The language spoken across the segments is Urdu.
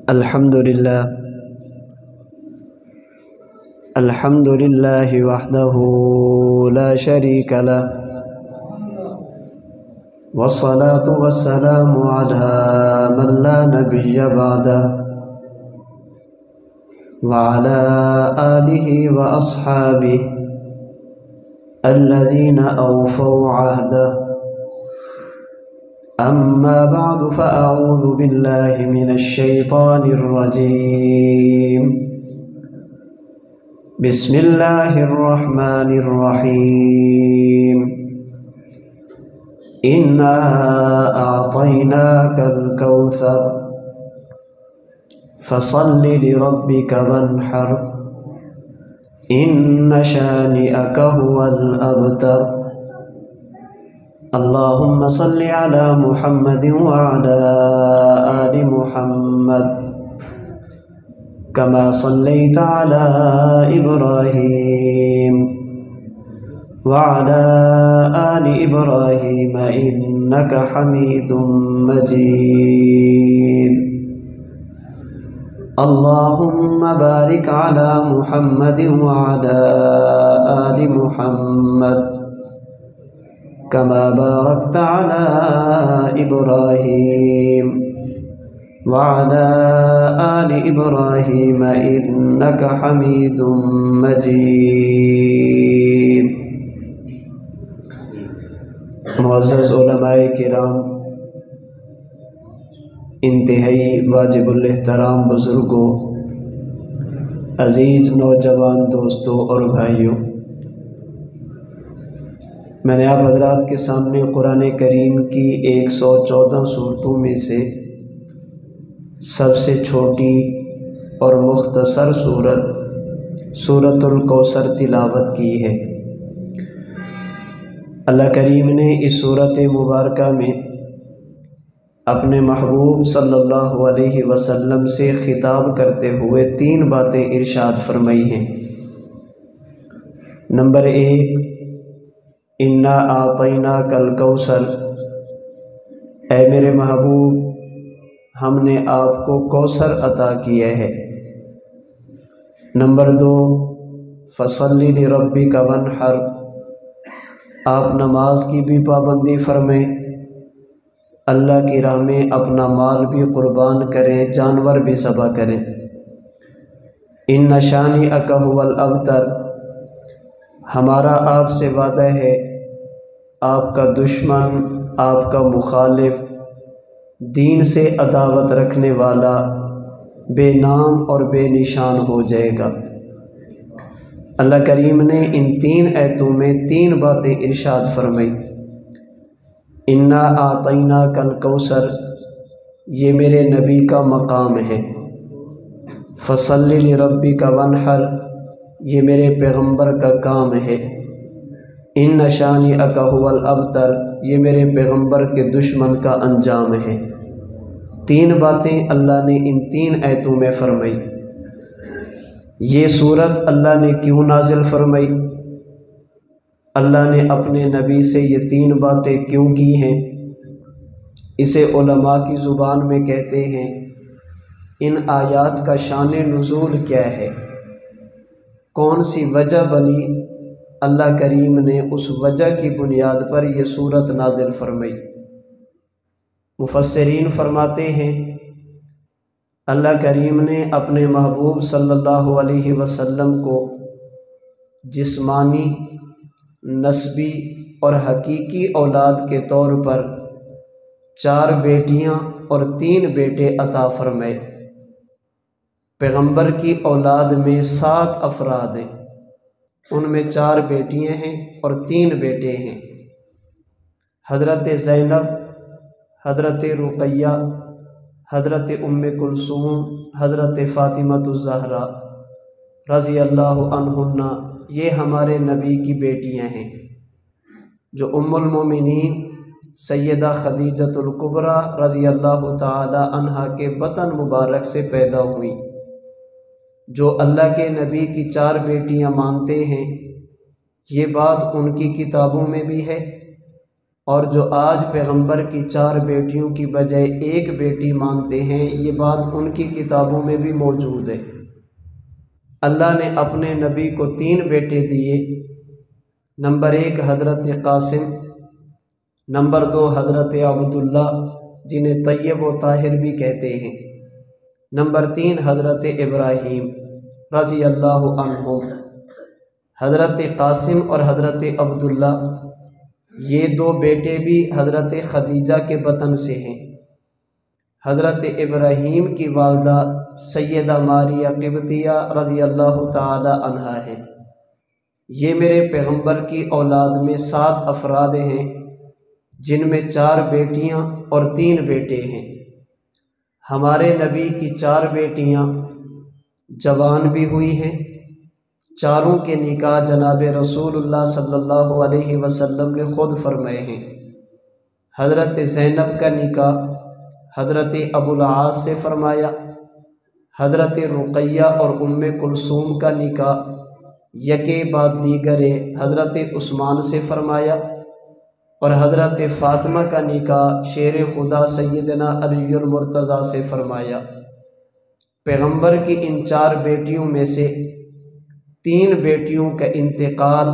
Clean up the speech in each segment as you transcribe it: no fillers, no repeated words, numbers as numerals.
الحمد لله وحده لا شريك له، والصلاة والسلام على من لا نبي بعده، وعلى آله وأصحابه الذين أوفوا عهده. أما بعد، فأعوذ بالله من الشيطان الرجيم. بسم الله الرحمن الرحيم. إنا أعطيناك الكوثر فصل لربك وانحر إن شانئك هو الأبتر. اللهم صل على محمد وعلى آل محمد كما صليت على إبراهيم وعلى آل إبراهيم إنك حميد مجيد. اللهم بارك على محمد وعلى آل محمد كما باركت على إبراهيم وعلى آل إبراهيم إنك حميد مجيد. معزز علماء کرام، انتہائی واجب الاحترام بزرگوں، عزیز نوجوان دوستوں اور بھائیوں، میں نے آپ حضرات کے سامنے قرآن کریم کی 114 صورتوں میں سے سب سے چھوٹی اور مختصر سورۃ الکوثر تلاوت کی ہے۔ اللہ کریم نے اس سورۃ مبارکہ میں اپنے محبوب صلی اللہ علیہ وسلم سے خطاب کرتے ہوئے 3 باتیں ارشاد فرمائی ہیں۔ نمبر 1، انا اعطیناک الکوثر، اے میرے محبوب، ہم نے آپ کو کوثر عطا کیا ہے۔ نمبر 2، فصل لربک وانحر، آپ نماز کی بھی پابندی فرمائیں، اللہ کی راہ میں اپنا مال بھی قربان کریں، جانور بھی ذبح کریں۔ ان شانئک ھو الابتر، ہمارا آپ سے وعدہ ہے، آپ کا دشمن، آپ کا مخالف، دین سے عداوت رکھنے والا بے نام اور بے نشان ہو جائے گا۔ اللہ کریم نے ان 3 آیتوں میں 3 باتیں ارشاد فرمائی۔ انا اعطیناک الکوثر، یہ میرے نبی کا مقام ہے۔ فصل لربک وانحر، یہ میرے پیغمبر کا کام ہے۔ ان شانئک ھو الابتر، یہ میرے پیغمبر کے دشمن کا انجام ہے۔ 3 باتیں اللہ نے ان 3 آیتوں میں فرمائی۔ یہ صورت اللہ نے کیوں نازل فرمائی؟ اللہ نے اپنے نبی سے یہ 3 باتیں کیوں کی ہیں؟ اسے علماء کی زبان میں کہتے ہیں ان آیات کا شان نزول کیا ہے، کون سی وجہ بنی، اللہ کریم نے اس وجہ کی بنیاد پر یہ صورت نازل فرمائی۔ مفسرین فرماتے ہیں اللہ کریم نے اپنے محبوب صلی اللہ علیہ وسلم کو جسمانی، نسبی اور حقیقی اولاد کے طور پر 4 بیٹیاں اور 3 بیٹے عطا فرمائے۔ پیغمبر کی اولاد میں 7 افراد ہیں، ان میں 4 بیٹیاں ہیں اور 3 بیٹے ہیں۔ حضرت زینب، حضرت رقیہ، حضرت ام کلثوم، حضرت فاطمہ الزہرا رضی اللہ عنہن، یہ ہمارے نبی کی بیٹیاں ہیں جو ام المومنین سیدہ خدیجۃ الکبریٰ رضی اللہ تعالی عنہا کے بطن مبارک سے پیدا ہوئیں۔ جو اللہ کے نبی کی 4 بیٹیاں مانتے ہیں، یہ بات ان کی کتابوں میں بھی ہے اور جو آج پیغمبر کی 4 بیٹیوں کی بجائے ایک بیٹی مانتے ہیں، یہ بات ان کی کتابوں میں بھی موجود ہے۔ اللہ نے اپنے نبی کو 3 بیٹے دیے۔ نمبر 1 حضرت قاسم، نمبر 2 حضرت عبداللہ جنہیں طیب و طاہر بھی کہتے ہیں، نمبر 3 حضرت ابراہیم رضی اللہ عنہم۔ حضرت قاسم اور حضرت عبداللہ یہ 2 بیٹے بھی حضرت خدیجہ کے بطن سے ہیں۔ حضرت ابراہیم کی والدہ سیدہ ماریہ قبطیہ رضی اللہ تعالی عنہا ہیں۔ یہ میرے پیغمبر کی اولاد میں 7 افراد ہیں، جن میں 4 بیٹیاں اور 3 بیٹے ہیں۔ ہمارے نبی کی 4 بیٹیاں جوان بھی ہوئی ہیں۔ چاروں کے نکاح جناب رسول اللہ صلی اللہ علیہ وسلم نے خود فرمائے ہیں۔ حضرت زینب کا نکاح حضرت ابو العاص سے فرمایا، حضرت رقیہ اور ام کلثوم کا نکاح یکے بعد دیگرے حضرت عثمان سے فرمایا، اور حضرت فاطمہ کا نکاح شیر خدا سیدنا علی المرتضیٰ سے فرمایا۔ پیغمبر کی ان 4 بیٹیوں میں سے 3 بیٹیوں کا انتقال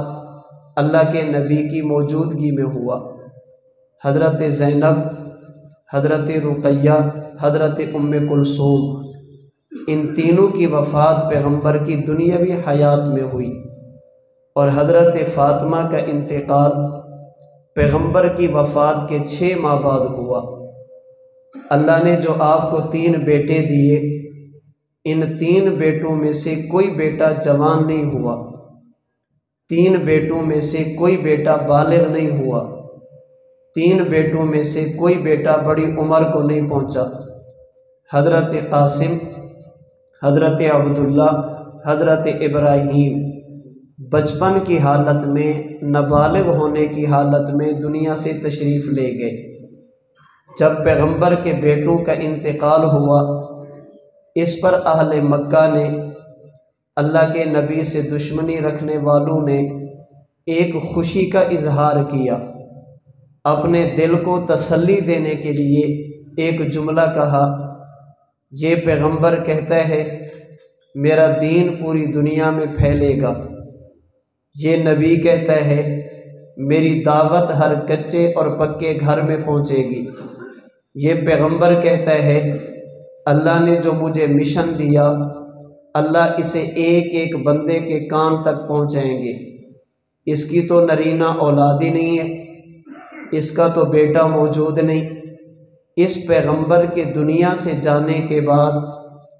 اللہ کے نبی کی موجودگی میں ہوا۔ حضرت زینب، حضرت رقیہ، حضرت ام کلثوم، ان تینوں کی وفات پیغمبر کی دنیاوی حیات میں ہوئی، اور حضرت فاطمہ کا انتقال پیغمبر کی وفات کے 6 ماہ بعد ہوا۔ اللہ نے جو آپ کو 3 بیٹے دیے، ان 3 بیٹوں میں سے کوئی بیٹا جوان نہیں ہوا، 3 بیٹوں میں سے کوئی بیٹا بالغ نہیں ہوا، 3 بیٹوں میں سے کوئی بیٹا بڑی عمر کو نہیں پہنچا۔ حضرت قاسم، حضرت عبداللہ، حضرت ابراہیم بچپن کی حالت میں، نابالغ ہونے کی حالت میں دنیا سے تشریف لے گئے۔ جب پیغمبر کے بیٹوں کا انتقال ہوا، اس پر اہل مکہ نے، اللہ کے نبی سے دشمنی رکھنے والوں نے ایک خوشی کا اظہار کیا۔ اپنے دل کو تسلی دینے کے لیے ایک جملہ کہا، یہ پیغمبر کہتا ہے میرا دین پوری دنیا میں پھیلے گا، یہ نبی کہتا ہے میری دعوت ہر کچے اور پکے گھر میں پہنچے گی، یہ پیغمبر کہتا ہے اللہ نے جو مجھے مشن دیا، اللہ اسے ایک ایک بندے کے کان تک پہنچائیں گے۔ اس کی تو نرینہ اولاد ہی نہیں ہے، اس کا تو بیٹا موجود نہیں۔ اس پیغمبر کے دنیا سے جانے کے بعد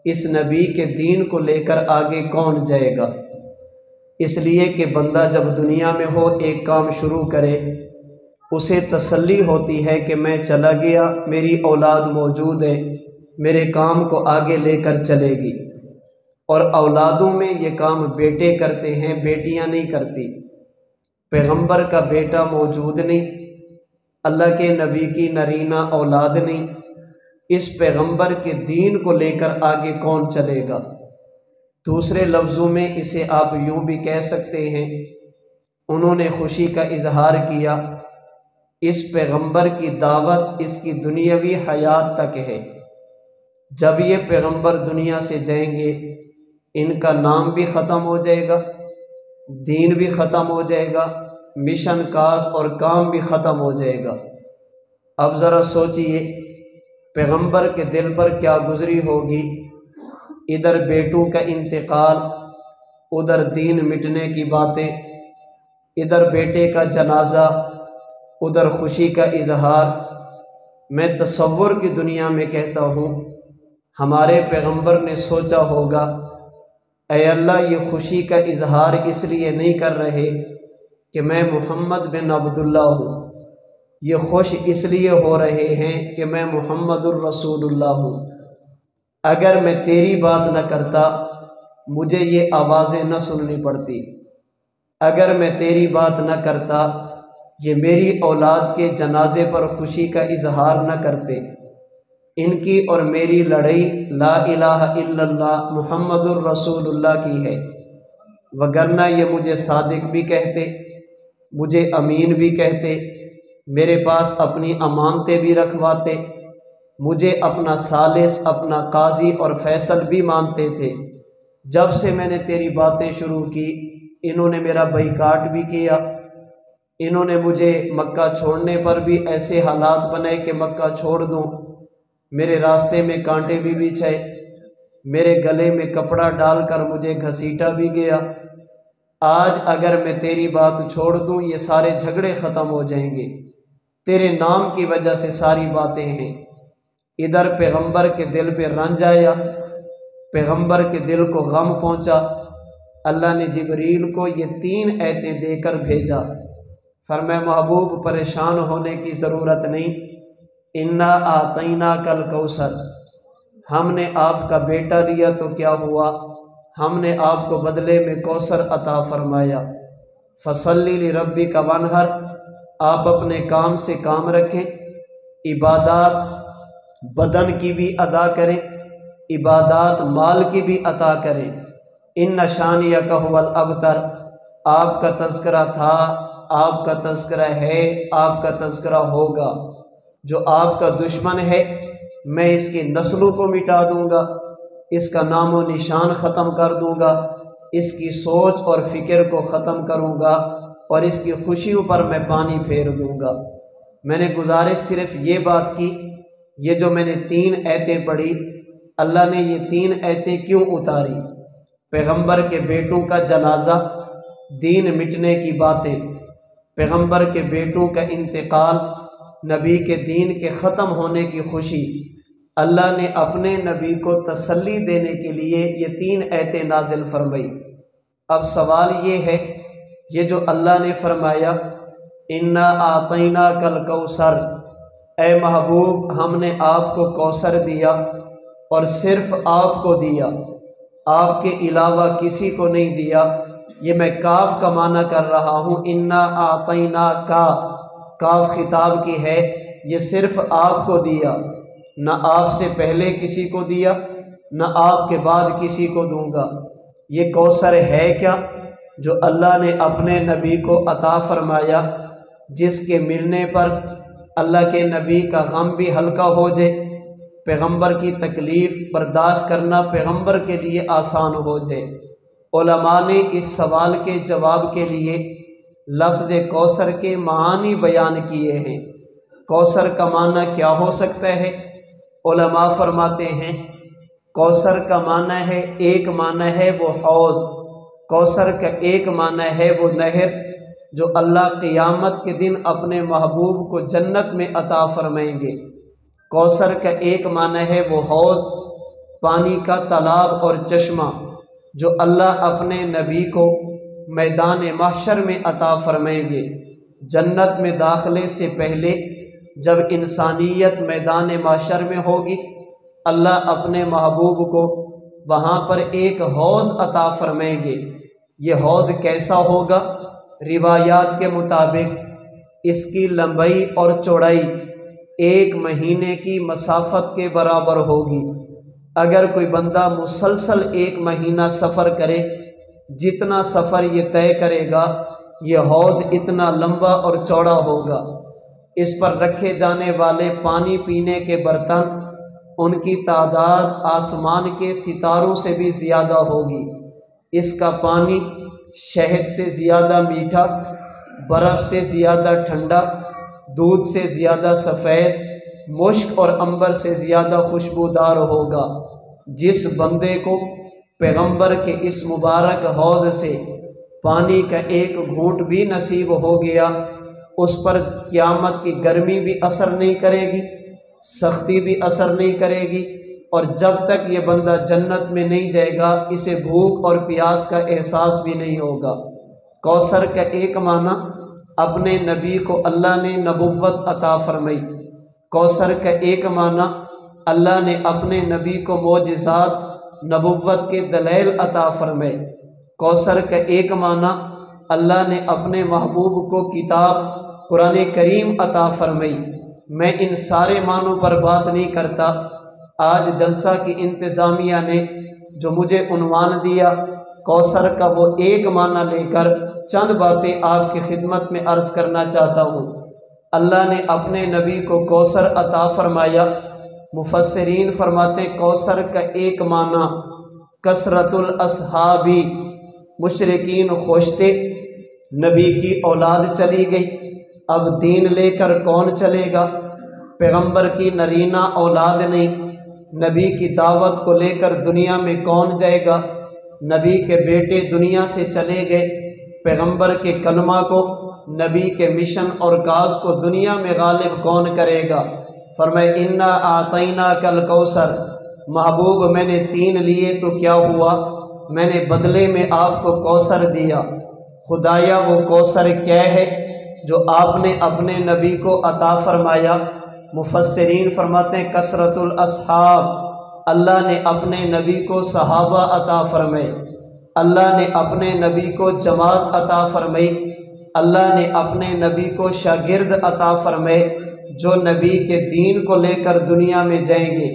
اس نبی کے دین کو لے کر آگے کون جائے گا؟ اس لیے کہ بندہ جب دنیا میں ہو ایک کام شروع کرے، اسے تسلی ہوتی ہے کہ میں چلا گیا، میری اولاد موجود ہے، میرے کام کو آگے لے کر چلے گی۔ اور اولادوں میں یہ کام بیٹے کرتے ہیں، بیٹیاں نہیں کرتی۔ پیغمبر کا بیٹا موجود نہیں، اللہ کے نبی کی نرینہ اولاد نہیں، اس پیغمبر کے دین کو لے کر آگے کون چلے گا؟ دوسرے لفظوں میں اسے آپ یوں بھی کہہ سکتے ہیں، انہوں نے خوشی کا اظہار کیا، اس پیغمبر کی دعوت اس کی دنیاوی حیات تک ہے۔ جب یہ پیغمبر دنیا سے جائیں گے، ان کا نام بھی ختم ہو جائے گا، دین بھی ختم ہو جائے گا، مشن کاز اور کام بھی ختم ہو جائے گا۔ اب ذرا سوچئے پیغمبر کے دل پر کیا گزری ہوگی، ادھر بیٹوں کا انتقال، ادھر دین مٹنے کی باتیں، ادھر بیٹے کا جنازہ، ادھر خوشی کا اظہار۔ میں تصور کی دنیا میں کہتا ہوں، ہمارے پیغمبر نے سوچا ہوگا اے اللہ یہ خوشی کا اظہار اس لیے نہیں کر رہے کہ میں محمد بن عبداللہ ہوں، یہ خوش اس لیے ہو رہے ہیں کہ میں محمد الرسول اللہ ہوں۔ اگر میں تیری بات نہ کرتا مجھے یہ آوازیں نہ سننی پڑتی، اگر میں تیری بات نہ کرتا یہ میری اولاد کے جنازے پر خوشی کا اظہار نہ کرتے۔ ان کی اور میری لڑائی لا الہ الا اللہ محمد الرسول اللہ کی ہے، وگرنہ یہ مجھے صادق بھی کہتے، مجھے امین بھی کہتے، میرے پاس اپنی امانتیں بھی رکھواتے، مجھے اپنا ثالث، اپنا قاضی اور فیصل بھی مانتے تھے۔ جب سے میں نے تیری باتیں شروع کی انہوں نے میرا بائیکاٹ بھی کیا، انہوں نے مجھے مکہ چھوڑنے پر بھی ایسے حالات بنائے کہ مکہ چھوڑ دوں، میرے راستے میں کانٹے بھی بچھائے، میرے گلے میں کپڑا ڈال کر مجھے گھسیٹا بھی گیا۔ آج اگر میں تیری بات چھوڑ دوں یہ سارے جھگڑے ختم ہو جائیں گے، تیرے نام کی وجہ سے ساری باتیں ہیں۔ ادھر پیغمبر کے دل پہ رنج آیا، پیغمبر کے دل کو غم پہنچا، اللہ نے جبریل کو یہ 3 آیتیں دے کر بھیجا، فرمایا محبوب پریشان ہونے کی ضرورت نہیں، انا اعطیناک الکوثر، ہم نے آپ کا بیٹا لیا تو کیا ہوا، ہم نے آپ کو بدلے میں کوثر عطا فرمایا، فصلی لربک وانحر، آپ اپنے کام سے کام رکھیں، عبادات بدن کی بھی ادا کریں، عبادات مال کی بھی عطا کریں، ان شانیک ھو الابتر، آپ کا تذکرہ تھا، آپ کا تذکرہ ہے، آپ کا تذکرہ ہوگا، جو آپ کا دشمن ہے میں اس کی نسلوں کو مٹا دوں گا، اس کا نام و نشان ختم کر دوں گا، اس کی سوچ اور فکر کو ختم کروں گا، اور اس کی خوشیوں پر میں پانی پھیر دوں گا۔ میں نے گزارش صرف یہ بات کی، یہ جو میں نے 3 آیتیں پڑھی، اللہ نے یہ 3 آیتیں کیوں اتاری؟ پیغمبر کے بیٹوں کا جنازہ، دین مٹنے کی باتیں، پیغمبر کے بیٹوں کا انتقال، نبی کے دین کے ختم ہونے کی خوشی، اللہ نے اپنے نبی کو تسلی دینے کے لیے یہ 3 آیتیں نازل فرمائی۔ اب سوال یہ ہے، یہ جو اللہ نے فرمایا انا اعطیناک الکوثر، اے محبوب ہم نے آپ کو کوثر دیا اور صرف آپ کو دیا، آپ کے علاوہ کسی کو نہیں دیا، یہ میں کاف کا معنی کر رہا ہوں، انا اعطیناک، کاف خطاب کی ہے، یہ صرف آپ کو دیا، نہ آپ سے پہلے کسی کو دیا، نہ آپ کے بعد کسی کو دوں گا۔ یہ کوثر ہے کیا جو اللہ نے اپنے نبی کو عطا فرمایا، جس کے ملنے پر اللہ کے نبی کا غم بھی ہلکا ہو جائے، پیغمبر کی تکلیف برداشت کرنا پیغمبر کے لیے آسان ہو جائے۔ علماء نے اس سوال کے جواب کے لیے لفظ کوثر کے معانی بیان کیے ہیں۔ کوثر کا معنی کیا ہو سکتا ہے؟ علماء فرماتے ہیں کوثر کا معنی ہے، ایک معنی ہے وہ حوض، کوثر کا ایک معنی ہے وہ نہر جو اللہ قیامت کے دن اپنے محبوب کو جنت میں عطا فرمائیں گے۔ کوثر کا ایک معنی ہے وہ حوض، پانی کا تالاب اور چشمہ جو اللہ اپنے نبی کو میدان محشر میں عطا فرمائیں گے۔ جنت میں داخلے سے پہلے جب انسانیت میدان محشر میں ہوگی، اللہ اپنے محبوب کو وہاں پر ایک حوض عطا فرمائیں گے۔ یہ حوض کیسا ہوگا؟ روایات کے مطابق اس کی لمبائی اور چوڑائی 1 مہینے کی مسافت کے برابر ہوگی۔ اگر کوئی بندہ مسلسل 1 مہینہ سفر کرے، جتنا سفر یہ طے کرے گا یہ حوض اتنا لمبا اور چوڑا ہوگا۔ اس پر رکھے جانے والے پانی پینے کے برتن، ان کی تعداد آسمان کے ستاروں سے بھی زیادہ ہوگی۔ اس کا پانی شہد سے زیادہ میٹھا، برف سے زیادہ ٹھنڈا، دودھ سے زیادہ سفید، مشک اور عنبر سے زیادہ خوشبودار ہوگا۔ جس بندے کو پیغمبر کے اس مبارک حوض سے پانی کا ایک گھونٹ بھی نصیب ہو گیا، اس پر قیامت کی گرمی بھی اثر نہیں کرے گی، سختی بھی اثر نہیں کرے گی، اور جب تک یہ بندہ جنت میں نہیں جائے گا اسے بھوک اور پیاس کا احساس بھی نہیں ہوگا۔ کوثر کا ایک معنی اپنے نبی کو اللہ نے نبوت عطا فرمائی۔ کوثر کا ایک معنی اللہ نے اپنے نبی کو معجزات نبوت کے دلائل عطا فرمائے۔ کوثر کا ایک معنی اللہ نے اپنے محبوب کو کتاب قرآن کریم عطا فرمائی۔ میں ان سارے معنوں پر بات نہیں کرتا، آج جلسہ کی انتظامیہ نے جو مجھے عنوان دیا کوثر کا، وہ ایک معنی لے کر چند باتیں آپ کی خدمت میں عرض کرنا چاہتا ہوں۔ اللہ نے اپنے نبی کو کوثر عطا فرمایا۔ مفسرین فرماتے کوثر کا ایک معنی کثرت الاصحابی، مشرکین خوش تھے نبی کی اولاد چلی گئی، اب دین لے کر کون چلے گا؟ پیغمبر کی نرینہ اولاد نہیں، نبی کی دعوت کو لے کر دنیا میں کون جائے گا؟ نبی کے بیٹے دنیا سے چلے گئے، پیغمبر کے کلمہ کو، نبی کے مشن اور کاز کو دنیا میں غالب کون کرے گا؟ فرمائے انا اعطیناک الکوثر، محبوب میں نے 3 لیے تو کیا ہوا؟ میں نے بدلے میں آپ کو کوثر دیا۔ خدایا وہ کوثر کیا ہے جو آپ نے اپنے نبی کو عطا فرمایا؟ مفسرین فرماتے ہیں کثرت الاصحاب، اللہ نے اپنے نبی کو صحابہ عطا فرمائے، اللہ نے اپنے نبی کو جماعت عطا فرمائی، اللہ نے اپنے نبی کو شاگرد عطا فرمائے جو نبی کے دین کو لے کر دنیا میں جائیں گے،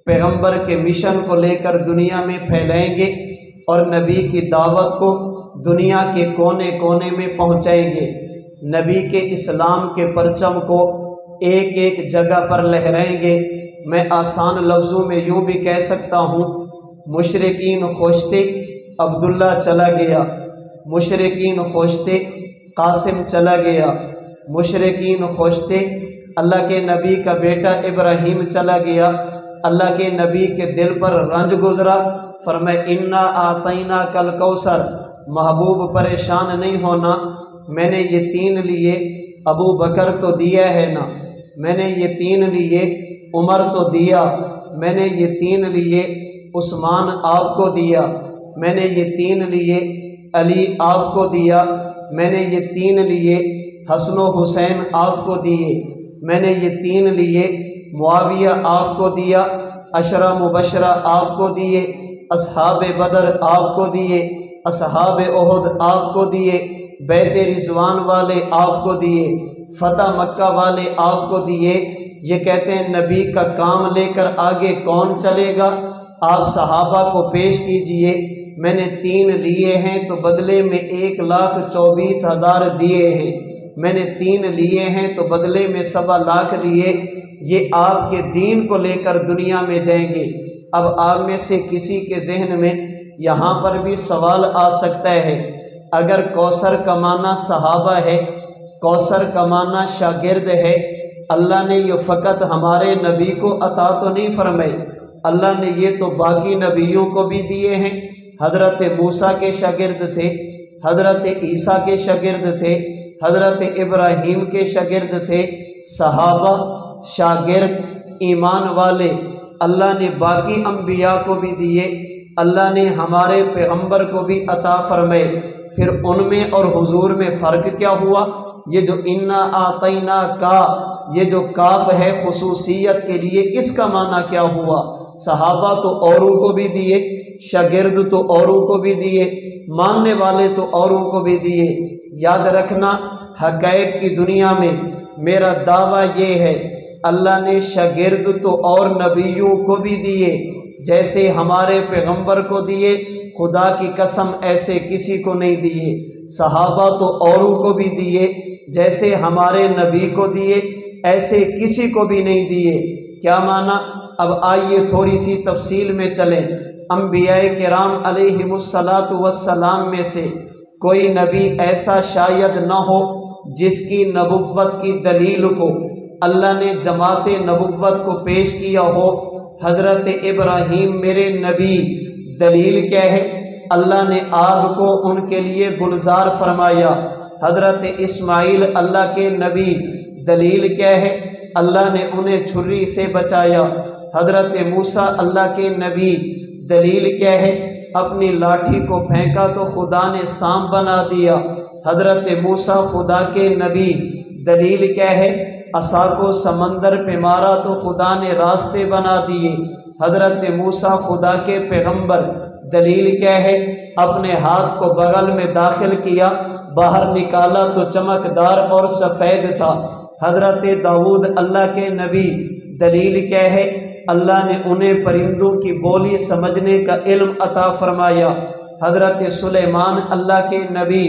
پیغمبر کے مشن کو لے کر دنیا میں پھیلائیں گے اور نبی کی دعوت کو دنیا کے کونے کونے میں پہنچائیں گے، نبی کے اسلام کے پرچم کو ایک ایک جگہ پر لہرائیں گے۔ میں آسان لفظوں میں یوں بھی کہہ سکتا ہوں، مشرکین خوش تھے عبداللہ چلا گیا، مشرکین خوش تھے قاسم چلا گیا، مشرکین خوش تھے اللہ کے نبی کا بیٹا ابراہیم چلا گیا، اللہ کے نبی کے دل پر رنج گزرا۔ فرمائے انا اعطیناک الکوثر، محبوب پریشان نہیں ہونا، میں نے یہ 3 لیے، ابو بکر تو دیا ہے نا، میں نے یہ 3 لیے، عمر تو دیا، میں نے یہ 3 لیے، عثمان آپ کو دیا، میں نے یہ 3 لیے، علی آپ کو دیا، میں نے یہ 3 لیے، حسن و حسین آپ کو دیے، میں نے یہ 3 لیے، معاویہ آپ کو دیا، عشرہ مبشرہ آپ کو دیے، اصحاب بدر آپ کو دیے، اصحاب احد آپ کو دیے، بیت رضوان والے آپ کو دیے، فتح مکہ والے آپ کو دیے۔ یہ کہتے ہیں نبی کا کام لے کر آگے کون چلے گا؟ آپ صحابہ کو پیش کیجئے، میں نے 3 لیے ہیں تو بدلے میں 1,24,000 دیے ہیں، میں نے 3 لیے ہیں تو بدلے میں 1.25 لاکھ لیے، یہ آپ کے دین کو لے کر دنیا میں جائیں گے۔ اب آپ میں سے کسی کے ذہن میں یہاں پر بھی سوال آ سکتا ہے، اگر کوثر کا معنی صحابہ ہے، کوثر کا معنی شاگرد ہے، اللہ نے یہ فقط ہمارے نبی کو عطا تو نہیں فرمائے، اللہ نے یہ تو باقی نبیوں کو بھی دیے ہیں۔ حضرت موسیٰ کے شاگرد تھے، حضرت عیسیٰ کے شاگرد تھے، حضرت ابراہیم کے شاگرد تھے، صحابہ، شاگرد، ایمان والے، اللہ نے باقی انبیاء کو بھی دیے، اللہ نے ہمارے پیغمبر کو بھی عطا فرمائے۔ پھر ان میں اور حضور میں فرق کیا ہوا؟ یہ جو انا اعطینا کا، یہ جو کاف ہے خصوصیت کے لیے، اس کا معنی کیا ہوا؟ صحابہ تو اوروں کو بھی دیے، شاگرد تو اوروں کو بھی دیے، ماننے والے تو اوروں کو بھی دیے۔ یاد رکھنا حقائق کی دنیا میں میرا دعویٰ یہ ہے، اللہ نے شاگرد تو اور نبیوں کو بھی دیے، جیسے ہمارے پیغمبر کو دیے، خدا کی قسم ایسے کسی کو نہیں دیے۔ صحابہ تو اوروں کو بھی دیے، جیسے ہمارے نبی کو دیے، ایسے کسی کو بھی نہیں دیے۔ کیا معنی؟ اب آئیے تھوڑی سی تفصیل میں چلیں۔ انبیاء کرام علیہم السلام میں سے کوئی نبی ایسا شاید نہ ہو جس کی نبوت کی دلیل کو اللہ نے جماعت نبوت کو پیش کیا ہو۔ حضرت ابراہیم میرے نبی، دلیل کیا ہے؟ اللہ نے آگ کو ان کے لیے گلزار فرمایا۔ حضرت اسماعیل اللہ کے نبی، دلیل کیا ہے؟ اللہ نے انہیں چھری سے بچایا۔ حضرت موسیٰ اللہ کے نبی، دلیل کیا ہے؟ اپنی لاٹھی کو پھینکا تو خدا نے سانپ بنا دیا۔ حضرت موسیٰ خدا کے نبی، دلیل کیا ہے؟ عصا کو سمندر پہ مارا تو خدا نے راستے بنا دیے۔ حضرت موسیٰ خدا کے پیغمبر، دلیل کیا ہے؟ اپنے ہاتھ کو بغل میں داخل کیا، باہر نکالا تو چمکدار اور سفید تھا۔ حضرت داؤد اللہ کے نبی، دلیل کیا ہے؟ اللہ نے انہیں پرندوں کی بولی سمجھنے کا علم عطا فرمایا۔ حضرت سلیمان اللہ کے نبی،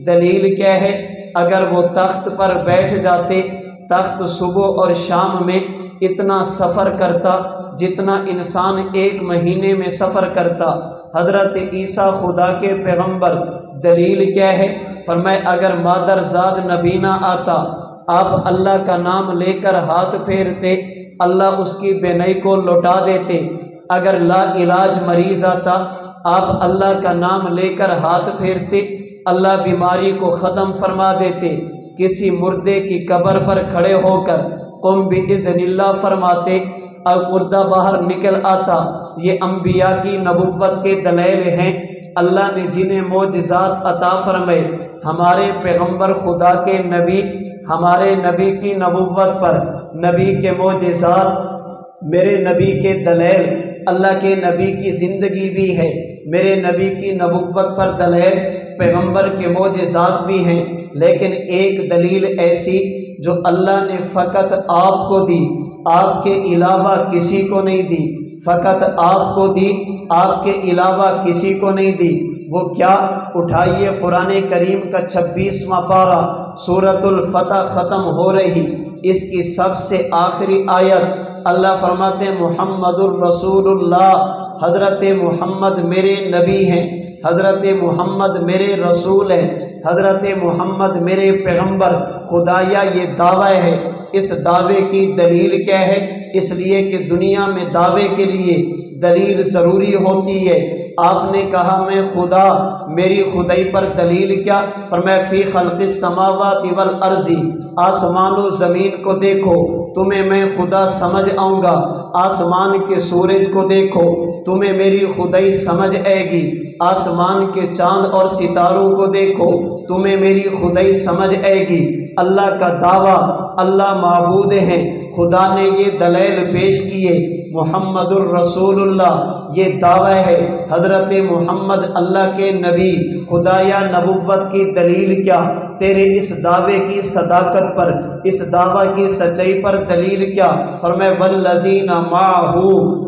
دلیل کیا ہے؟ اگر وہ تخت پر بیٹھ جاتے تخت صبح اور شام میں اتنا سفر کرتا جتنا انسان 1 مہینے میں سفر کرتا۔ حضرت عیسیٰ خدا کے پیغمبر، دلیل کیا ہے؟ فرمائے اگر مادر زاد نبی نہ آتا، آپ اللہ کا نام لے کر ہاتھ پھیرتے، اللہ اس کی بینائی کو لوٹا دیتے۔ اگر لا علاج مریض آتا، آپ اللہ کا نام لے کر ہاتھ پھیرتے، اللہ بیماری کو ختم فرما دیتے۔ کسی مردے کی قبر پر کھڑے ہو کر قم بِإِذْنِ اللہ فرماتے اور مردہ باہر نکل آتا۔ یہ انبیاء کی نبوت کے دلائل ہیں۔ اللہ نے جنہیں معجزات عطا فرمائے، ہمارے پیغمبر خدا کے نبی، ہمارے نبی کی نبوت پر نبی کے معجزات، میرے نبی کے دلائل، اللہ کے نبی کی زندگی بھی ہے، میرے نبی کی نبوت پر دلائل پیغمبر کے معجزات بھی ہیں۔ لیکن ایک دلیل ایسی جو اللہ نے فقط آپ کو دی، آپ کے علاوہ کسی کو نہیں دی، فقط آپ کو دی، آپ کے علاوہ کسی کو نہیں دی، وہ کیا؟ اٹھائیے قرآن کریم کا 26واں پارہ، سورۃ الفتح ختم ہو رہی، اس کی سب سے آخری آیت اللہ فرماتے ہیں محمد الرسول اللہ، حضرت محمد میرے نبی ہیں، حضرت محمد میرے رسول ہیں، حضرت محمد میرے پیغمبر۔ خدایا یہ دعویٰ ہے، اس دعوے کی دلیل کیا ہے؟ اس لیے کہ دنیا میں دعوے کے لیے دلیل ضروری ہوتی ہے۔ آپ نے کہا میں خدا، میری خدائی پر دلیل کیا؟ فرمایا فی خلق السماوات والارض، آسمان و زمین کو دیکھو، تمہیں میں خدا سمجھ آؤں گا۔ آسمان کے سورج کو دیکھو، تمہیں میری خدائی سمجھ آئے گی۔ آسمان کے چاند اور ستاروں کو دیکھو، تمہیں میری خدائی سمجھ آئے گی۔ اللہ کا دعویٰ، اللہ معبود ہیں، خدا نے یہ دلائل پیش کیے۔ محمد الرسول اللہ، یہ دعویٰ ہے حضرت محمد اللہ کے نبی۔ خدایا نبوت کی دلیل کیا؟ تیرے اس دعوے کی صداقت پر، اس دعویٰ کی سچائی پر دلیل کیا؟ فرمائے والذین معہ،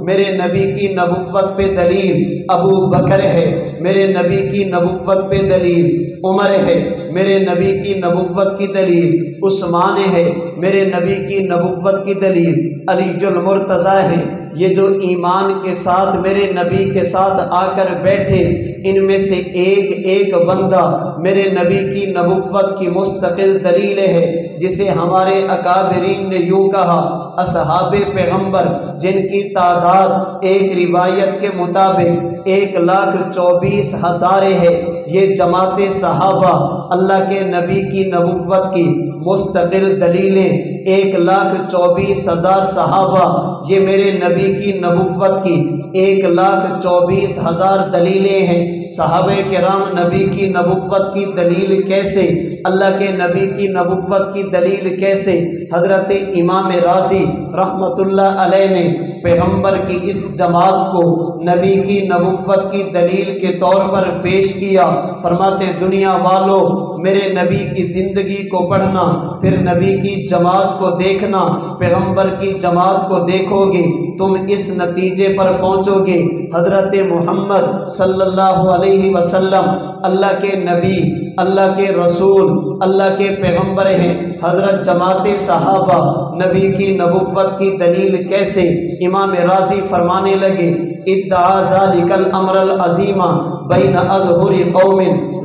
میرے نبی کی نبوت پہ دلیل ابو بکر ہے، میرے نبی کی نبوت پہ دلیل عمر ہے، میرے نبی کی نبوت کی دلیل عثمان ہے، میرے نبی کی نبوت کی دلیل علی المرتضیٰ ہے۔ یہ جو ایمان کے ساتھ میرے نبی کے ساتھ آ کر بیٹھے، ان میں سے ایک ایک بندہ میرے نبی کی نبوت کی مستقل دلیل ہے، جسے ہمارے اکابرین نے یوں کہا، اصحاب پیغمبر جن کی تعداد ایک روایت کے مطابق 1,24,000 ہے، یہ جماعت صحابہ اللہ کے نبی کی نبوت کی مستقل دلیلیں 1,24,000 صحابہ، یہ میرے نبی کی نبوت کی 1,24,000 دلیلیں ہیں۔ صحابہ کرام نبی کی نبوت کی دلیل کیسے؟ اللہ کے نبی کی نبوت کی دلیل کیسے؟ حضرت امام رازی رحمۃ اللہ علیہ نے پیغمبر کی اس جماعت کو نبی کی نبوت کی دلیل کے طور پر پیش کیا۔ فرماتے ہیں دنیا والوں، میرے نبی کی زندگی کو پڑھنا، پھر نبی کی جماعت کو دیکھنا، پیغمبر کی جماعت کو دیکھو گے، تم اس نتیجے پر پہنچو گے حضرت محمد صلی اللہ علیہ وسلم اللہ کے نبی، اللہ کے رسول، اللہ کے پیغمبر ہیں۔ حضرت جماعت صحابہ نبی کی نبوت کی دلیل کیسے؟ امام رازی فرمانے لگے ادعا ذالک الامر العظیم بین اظہر قوم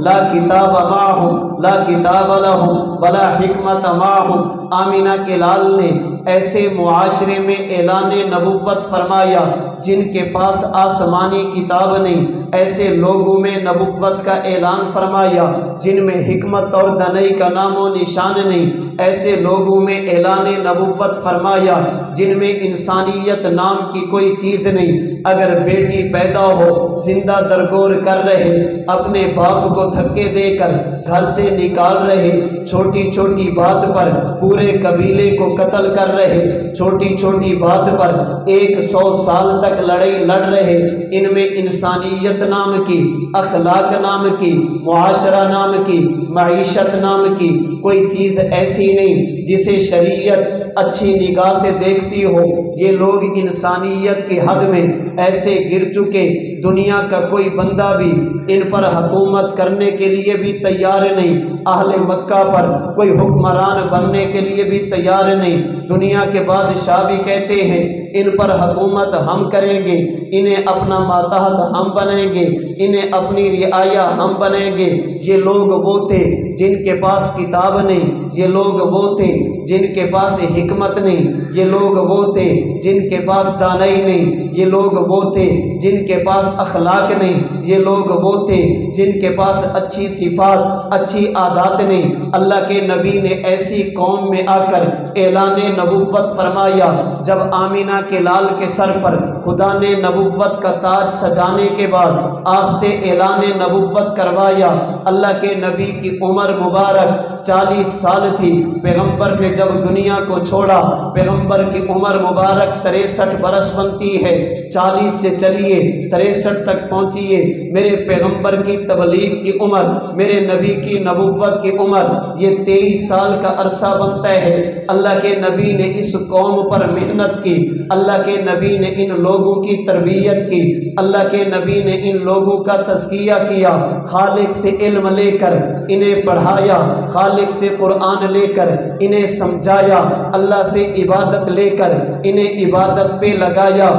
لا کتاب معہم لا کتاب لہم ولا حکمت معہم۔ آمینہ کے لال نے ایسے معاشرے میں اعلان نبوت فرمایا جن کے پاس آسمانی کتاب نہیں، ایسے لوگوں میں نبوت کا اعلان فرمایا جن میں حکمت اور دانائی کا نام و نشان نہیں، ایسے لوگوں میں اعلان نبوت فرمایا جن میں انسانیت نام کی کوئی چیز نہیں۔ اگر بیٹی پیدا ہو، زندہ درگور کر رہے، اپنے باپ کو دھکے دے کر گھر سے نکال رہے، چھوٹی چھوٹی بات پر پورے قبیلے کو قتل کر رہے، چھوٹی چھوٹی بات پر 100 سال تک لڑائی لڑ رہے، ان میں انسانیت نام کی، اخلاق نام کی، معاشرہ نام کی، معیشت نام کی کوئی چیز ایسی نہیں جسے شریعت اچھی نگاہ سے دیکھتی ہو، یہ لوگ انسانیت کی حد میں ایسے گر چکے، دنیا کا کوئی بندہ بھی ان پر حکومت کرنے کے لیے بھی تیار نہیں، اہل مکہ پر کوئی حکمران بننے کے لیے بھی تیار نہیں، دنیا کے بادشاہ بھی کہتے ہیں ان پر حکومت ہم کریں گے، انہیں اپنا ماتحت ہم بنائیں گے، انہیں اپنی رعایا ہم بنائیں گے۔ یہ لوگ وہ تھے جن کے پاس کتاب نہیں، یہ لوگ وہ تھے جن کے پاس حکمت نہیں، یہ لوگ وہ تھے جن کے پاس دانائی نہیں، یہ لوگ وہ تھے جن کے پاس اخلاق نہیں، یہ لوگ وہ تھے جن کے پاس اچھی صفات، اچھی عادات نہیں۔ اللہ کے نبی نے ایسی قوم میں آ کر اعلان نبوت فرمایا۔ جب آمینہ کے لال کے سر پر خدا نے نبوت کا تاج سجانے کے بعد آپ سے اعلان نبوت کروایا، اللہ کے نبی کی عمر مبارک 40 سال تھی۔ پیغمبر نے جب دنیا کو چھوڑا، پیغمبر کی عمر مبارک 63 برس بنتی ہے۔ 40 سے چلیے 63 تک پہنچیے، میرے پیغمبر کی تبلیغ کی عمر، میرے نبی کی نبوت کی عمر، یہ 23 سال کا عرصہ بنتا ہے۔ اللہ کے نبی نے اس قوم پر محنت کی، اللہ کے نبی نے ان لوگوں کی تربیت کی، اللہ کے نبی نے ان لوگوں کا تزکیہ کیا، خالق سے علم لے کر انہیں پڑھایا، خالق سے قرآن لے کر انہیں سمجھایا، اللہ سے عبادت لے کر انہیں عبادت پہ لگایا۔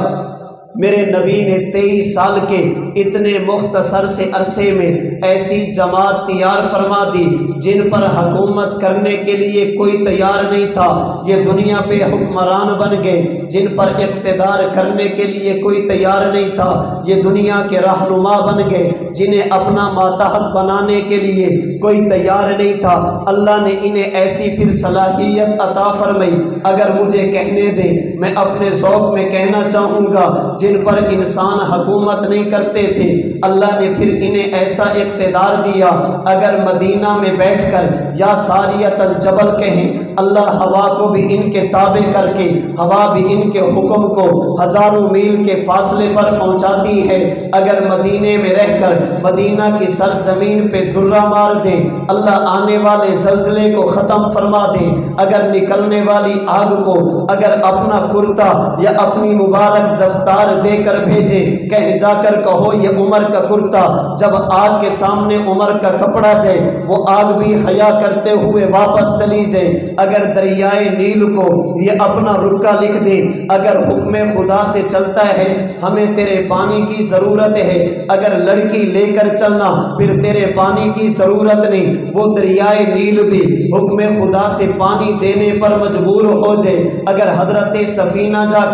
میرے نبی نے 23 سال کے اتنے مختصر سے عرصے میں ایسی جماعت تیار فرما دی جن پر حکومت کرنے کے لیے کوئی تیار نہیں تھا، یہ دنیا پہ حکمران بن گئے۔ جن پر اقتدار کرنے کے لیے کوئی تیار نہیں تھا، یہ دنیا کے رہنما بن گئے۔ جنہیں اپنا ماتحت بنانے کے لیے کوئی تیار نہیں تھا، اللہ نے انہیں ایسی پھر صلاحیت عطا فرمائی۔ اگر مجھے کہنے دیں، میں اپنے ذوق میں کہنا چاہوں گا، جن پر انسان حکومت نہیں کرتے تھے، اللہ نے پھر انہیں ایسا اقتدار دیا۔ اگر مدینہ میں بیٹھ کر یا ساریۃ الجبل کہیں، اللہ ہوا کو بھی ان کے تابع کر کے، ہوا بھی ان کے حکم کو ہزاروں میل کے فاصلے پر پہنچاتی ہے۔ اگر مدینے میں رہ کر مدینہ کی سرزمین پہ درہ مار دیں، اللہ آنے والے زلزلے کو ختم فرما دیں۔ اگر نکلنے والی آگ کو اگر اپنا کرتا یا اپنی مبارک دستار دے کر بھیجے، کہیں جا کر کہو یہ عمر کا کرتا، جب آگ کے سامنے عمر کا کپڑا جائے، وہ آگ بھی حیا کرتے ہوئے واپس چلی جائے۔ اگر دریائے نیل کو یہ اپنا رکا لکھ دے، اگر حکم خدا سے چلتا ہے ہمیں تیرے پانی کی ضرورت ہے، اگر لڑکی لے کر چلنا پھر تیرے پانی کی ضرورت نہیں، وہ دریائے نیل بھی حکم خدا سے پانی دینے پر مجبور ہو جائے۔ اگر حضرت سفینہ جا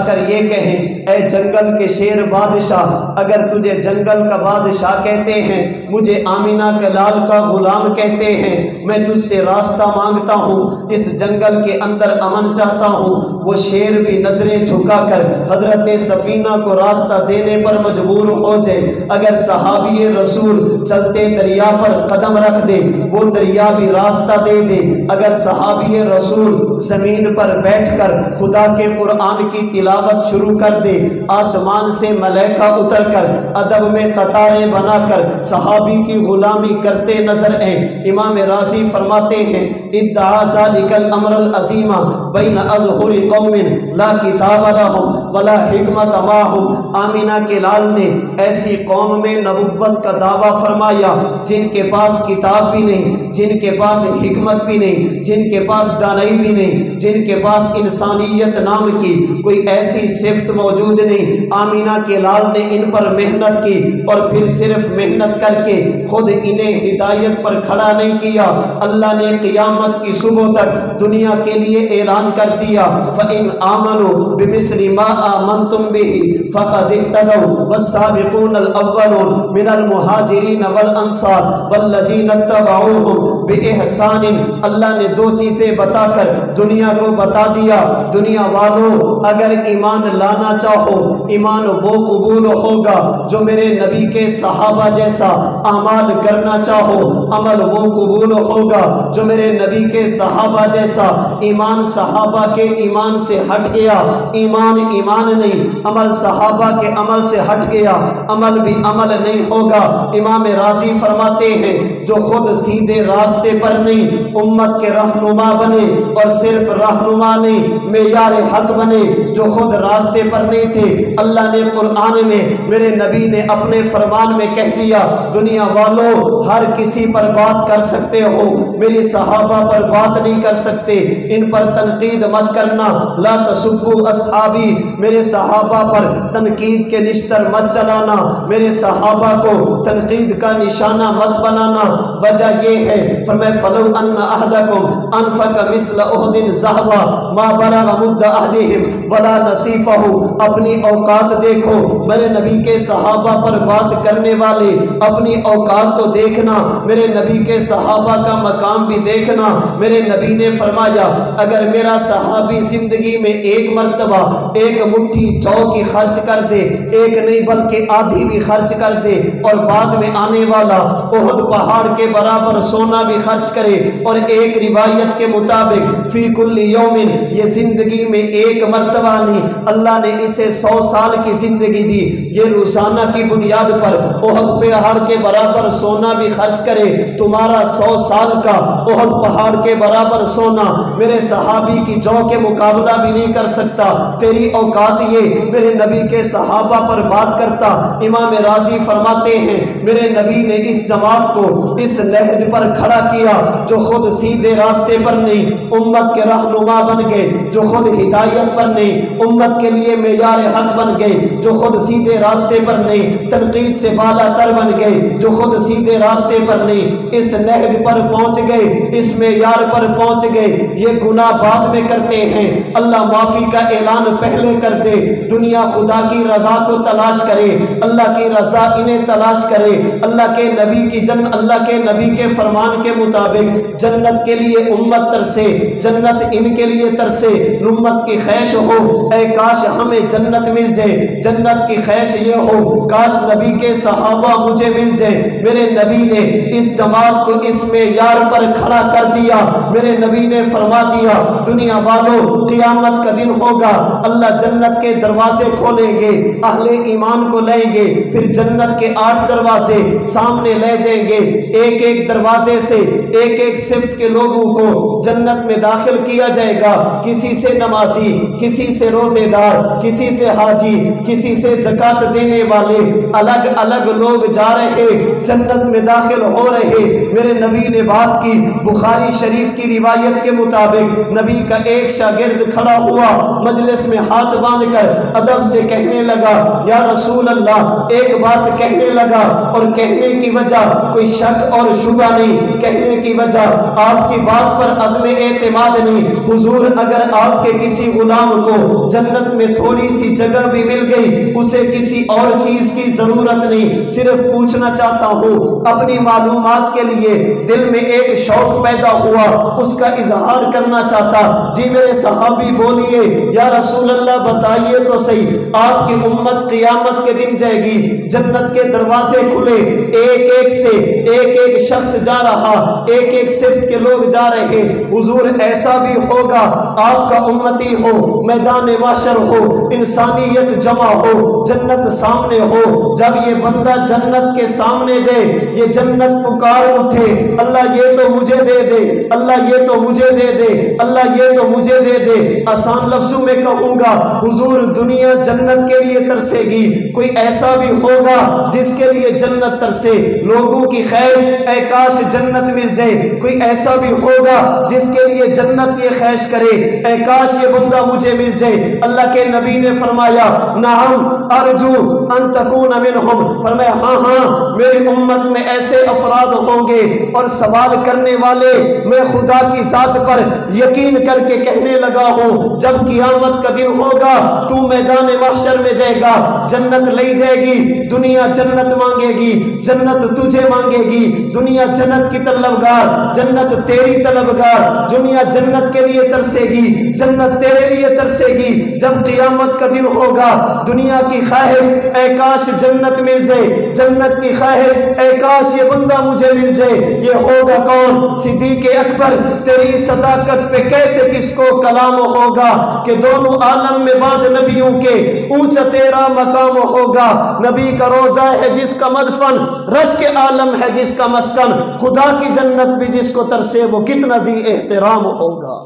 کر یہ کہیں، اے جنگل کے شیر بادشاہ، اگر تجھے جنگل کا بادشاہ کہتے ہیں، مجھے آمینہ کے لال کا غلام کہتے ہیں، میں تجھ سے راستہ مانگتا ہوں، اس جنگل کے اندر امن چاہتا ہوں، وہ شیر بھی نظریں جھکا کر حضرت سفینہ کو راستہ دینے پر مجبور ہو جائے۔ اگر صحابی رسول چلتے دریا پر قدم رکھ دے، وہ دریا بھی راستہ دے دے۔ اگر صحابی رسول زمین پر بیٹھ کر خدا کے قرآن کی تلاوت شروع کر دے، آسمان سے ملائکہ اتر کر ادب میں قطاریں بنا کر صحابی کی غلامی کرتے نظر آئیں۔ امام رازی فرماتے ہیں، ادعا ذالک الامر العظیم بین اظہر قوم لا کتاب لہم ولا حکمت معہم۔ آمینہ کے لال نے ایسی قوم میں نبوت کا دعویٰ فرمایا جن کے پاس کتاب بھی نہیں، جن کے پاس حکمت بھی نہیں، جن کے پاس دانائی بھی نہیں، جن کے پاس انسانیت نام کی کوئی ایسی صفت موجود نہیں۔ آمینہ کے لال نے ان پر محنت کی، اور پھر صرف محنت کر کے خود انہیں ہدایت پر کھڑا نہیں کیا، اللہ نے قیامت کی صبح تک دنیا کے لیے اعلان کر دیا، فَإِنْ آمَنُوا بِمِثْلِ مَا آمَنْتُمْ بِهِ فَقَدِ اهْتَدَوْا وَالسَّابِقُونَ الْأَوَّلُونَ مِنَ الْمُهَاجِرِينَ وَالْأَنصَارِ وَالَّذِينَ اتَّبَعُوهُمْ بِإِحْسَانٍ۔ اللہ نے دو چیزیں بتا کر دنیا کو بتا دیا، دنیا والوں اگر ایمان لانا چاہو، ایمان وہ قبول ہوگا جو میرے نبی کے صحابہ جیسا اعمال کرنا چاہو، عمل وہ قبول ہوگا جو میرے نبی کے صحابہ جیسا۔ ایمان صحابہ کے ایمان سے ہٹ گیا، ایمان ایمان نہیں، عمل صحابہ کے عمل سے ہٹ گیا، عمل بھی عمل نہیں ہوگا۔ امام رازی فرماتے ہیں، جو خود سیدھے راستے پر نہیں امت کے رہنما بنے، اور صرف رہنما نہیں معیار حق بنے جو خود راستے پر نہیں تھے۔ اللہ نے قرآن میں میرے نبی نے اپنے فرمان میں کہہ دیا، دنیا والوں ہر کسی پر بات کر سکتے ہو، میری صحابہ پر بات نہیں کر سکتے، ان پر تنقید مت کرنا، لا تسبوا اصحابی، میرے صحابہ پر تنقید کے نشتر مت چلانا، میرے صحابہ کو تنقید کا نشانہ مت بنانا۔ وجہ یہ ہے فرمائے فلو ان احدکم انفق مثل احد ذهبا ما بلغ مد احدهم ولا نصیفہ۔ اپنی اوقات دیکھو، میرے نبی کے صحابہ پر بات کرنے والے اپنی اوقات تو دیکھنا، میرے نبی کے صحابہ کا مقام بھی دیکھنا۔ میرے نبی نے فرمایا اگر میرا صحابی زندگی میں ایک مرتبہ ایک مٹھی جو کی خرچ کر دے، ایک نہیں بلکہ آدھی بھی خرچ کر دے، اور بعد میں آنے والا احد پہاڑ کے برابر سونا بھی خرچ کرے، اور ایک روایت کے مطابق فی کل یومن، یہ زندگی میں ایک مرتبہ نہیں، اللہ نے اسے 100 سال کی زندگی دی، یہ روزانہ کی بنیاد پر احد پہاڑ کے برابر سونا بھی خرچ کرے، تمہارا 100 سال کا احد پہاڑ کے برابر سونا میرے صحابی کی جو کے مقابلہ بھی نہیں کر سکتا۔ تیری اوقات یہ، میرے نبی کے صحابہ پر بات کرتا۔ امام راضی فرماتے ہیں میرے نبی نے اس جماعت کو اس نہج پر کھڑا کیا جو خود سیدھے راستے پر نہیں امت کے رہنما بن گئے، جو خود ہدایت پر نہیں امت کے لیے معیار حق بن گئے، جو خود سیدھے راستے پر نہیں تنقید سے بالا تر بن گئے، جو خود سیدھے راستے پر نہیں اس نہج پر پہنچ گئے، اس معیار پر پہنچ گئے۔ یہ گناہ بعد میں کرتے ہیں، اللہ معافی کا اعلان پہلے کر دے، دنیا خدا کی رضا کو تلاش کرے، اللہ کی رضا انہیں تلاش کرے، اللہ کے نبی کی اللہ کے نبی کے فرمان کے مطابق جنت کے لیے امت ترسے، جنت ان کے لیے ترسے، امت کی خواہش ہو اے کاش ہمیں جنت مل جائے، جنت کی خواہش یہ ہو کاش نبی کے صحابہ مجھے مل جائے۔ میرے نبی نے اس جماعت کو اس معیار پر کھڑا کر دیا، میرے نبی نے فرما دیا دنیا والوں قیامت کا دن ہوگا، اللہ جنت کے دروازے کھولیں گے، اہل ایمان کو لیں گے، پھر جنت کے 8 دروازے سامنے لے جائیں گے، ایک ایک دروازے سے ایک ایک صفت کے لوگوں کو جنت میں داخل کیا جائے گا، کسی سے نمازی، کسی سے روزے دار، کسی سے حاجی، کسی سے زکات دینے والے، الگ الگ لوگ جا رہے جنت میں داخل ہو رہے۔ میرے نبی نے بات کی، بخاری شریف کی روایت کے مطابق نبی کا ایک شاگرد کھڑا ہوا، مجلس میں ہاتھ باندھ کر ادب سے کہنے لگا یا رسول اللہ، ایک بات کہنے لگا، اور کہنے کی وجہ کوئی شک اور شبہ نہیں، کہنے کی وجہ آپ کی بات پر عدم اعتماد نہیں، حضور اگر آپ کے کسی غلام کو جنت میں تھوڑی سی جگہ بھی مل گئی، اسے کسی اور چیز کی ضرورت نہیں، صرف پوچھنا چاہتا ہوں اپنی معلومات کے لیے دل میں ایک شوق پیدا ہوا، اس کا اظہار کرنا چاہتا۔ جی میرے صحابی بولیے یا رسول اللہ بتائیے تو صحیح، آپ کی امت قیامت کے دن جائے گی، جنت کے دروازے کھلے، ایک ایک سے ایک ایک شخص جا رہا، ایک ایک صفت کے لوگ جا رہے، حضور ایسا بھی ہوگا آپ کا امتی ہو، میدان محشر ہو، انسانیت جمع ہو، جنت سامنے ہو، جب یہ بندہ جنت کے سامنے جائے، یہ جنت پکار اٹھے اللہ یہ تو مجھے دے دے، اللہ یہ تو مجھے دے دے، اللہ یہ تو مجھے دے دے۔ آسان لفظوں میں کہوں گا حضور دنیا جنت کے لیے ترسے گی، کوئی ایسا بھی ہوگا جس کے لیے جنت ترسے، لوگوں کی خیر اے کاش جنت مل جائے، کوئی ایسا بھی ہوگا جس کے لیے جنت یہ خواہش کرے اے کاش یہ بندہ مجھے مل جائے۔ اللہ کے نبی نے فرمایا نعم ارجو ان تکون منہم، فرمایا ہاں ہاں میری امت میں ایسے افراد ہوں گے، اور سوال کرنے والے میں خدا کی ذات پر یقین کر کے کہنے لگا ہوں جب قیامت کا دن ہوگا تو میدان محشر میں جائے گا، جنت لے جائے گی، دنیا جنت مانگے گی، جنت تجھے مانگے گی، دنیا جنت کی طلبگار، جنت تیری طلبگار، دنیا جنت کے لیے ترسے گی، جنت تیرے لیے ترسے گی۔ جب قیامت کا دن ہوگا دنیا کی خواہش اے کاش جنت مل جائے، جنت کی خواہش اے کاش یہ بندہ مجھے مل جائے، یہ ہوگا کون؟ صدیق اکبر تیری صداقت پہ کیسے کس کو کلام ہوگا کہ دونوں عالم میں بعد نبیوں کے اونچا تیرا مقام ہوگا۔ نبی کا روزہ ہے جس کا مدفن، رشک عالم ہے جس کا مسکن، خدا کی جنت بھی جس کو ترسے وہ کتنا ذی احترام ہوگا۔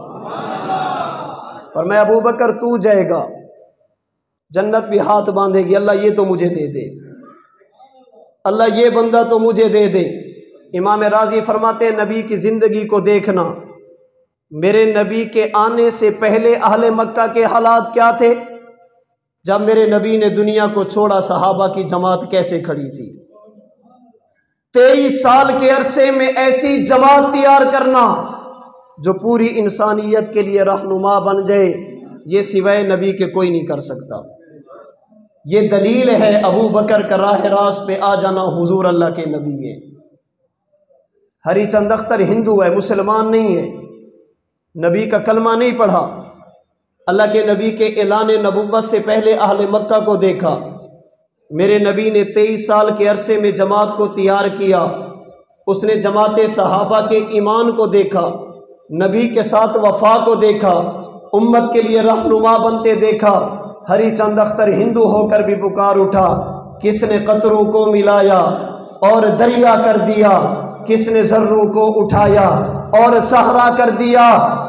فرمایا ابو بکر تو جائے گا، جنت بھی ہاتھ باندھے گی، اللہ یہ تو مجھے دے دے، اللہ یہ بندہ تو مجھے دے دے۔ امام راضی فرماتے ہیں نبی کی زندگی کو دیکھنا، میرے نبی کے آنے سے پہلے اہل مکہ کے حالات کیا تھے، جب میرے نبی نے دنیا کو چھوڑا صحابہ کی جماعت کیسے کھڑی تھی۔ 23 سال کے عرصے میں ایسی جماعت تیار کرنا جو پوری انسانیت کے لیے رہنما بن جائے، یہ سوائے نبی کے کوئی نہیں کر سکتا۔ یہ دلیل ہے ابو بکر کا راہ راست پہ آ جانا حضور اللہ کے نبی ہے۔ ہری چند اختر ہندو ہے، مسلمان نہیں ہے، نبی کا کلمہ نہیں پڑھا، اللہ کے نبی کے اعلان نبوت سے پہلے اہل مکہ کو دیکھا۔ میرے نبی نے 23 سال کے عرصے میں جماعت کو تیار کیا، اس نے جماعت صحابہ کے ایمان کو دیکھا، نبی کے ساتھ وفا کو دیکھا، امت کے لیے رہنما بنتے دیکھا۔ ہری چند اختر ہندو ہو کر بھی پکار اٹھا، کس نے قطروں کو ملایا اور دریا کر دیا، کس نے ذروں کو اٹھایا اور صحرا کر دیا۔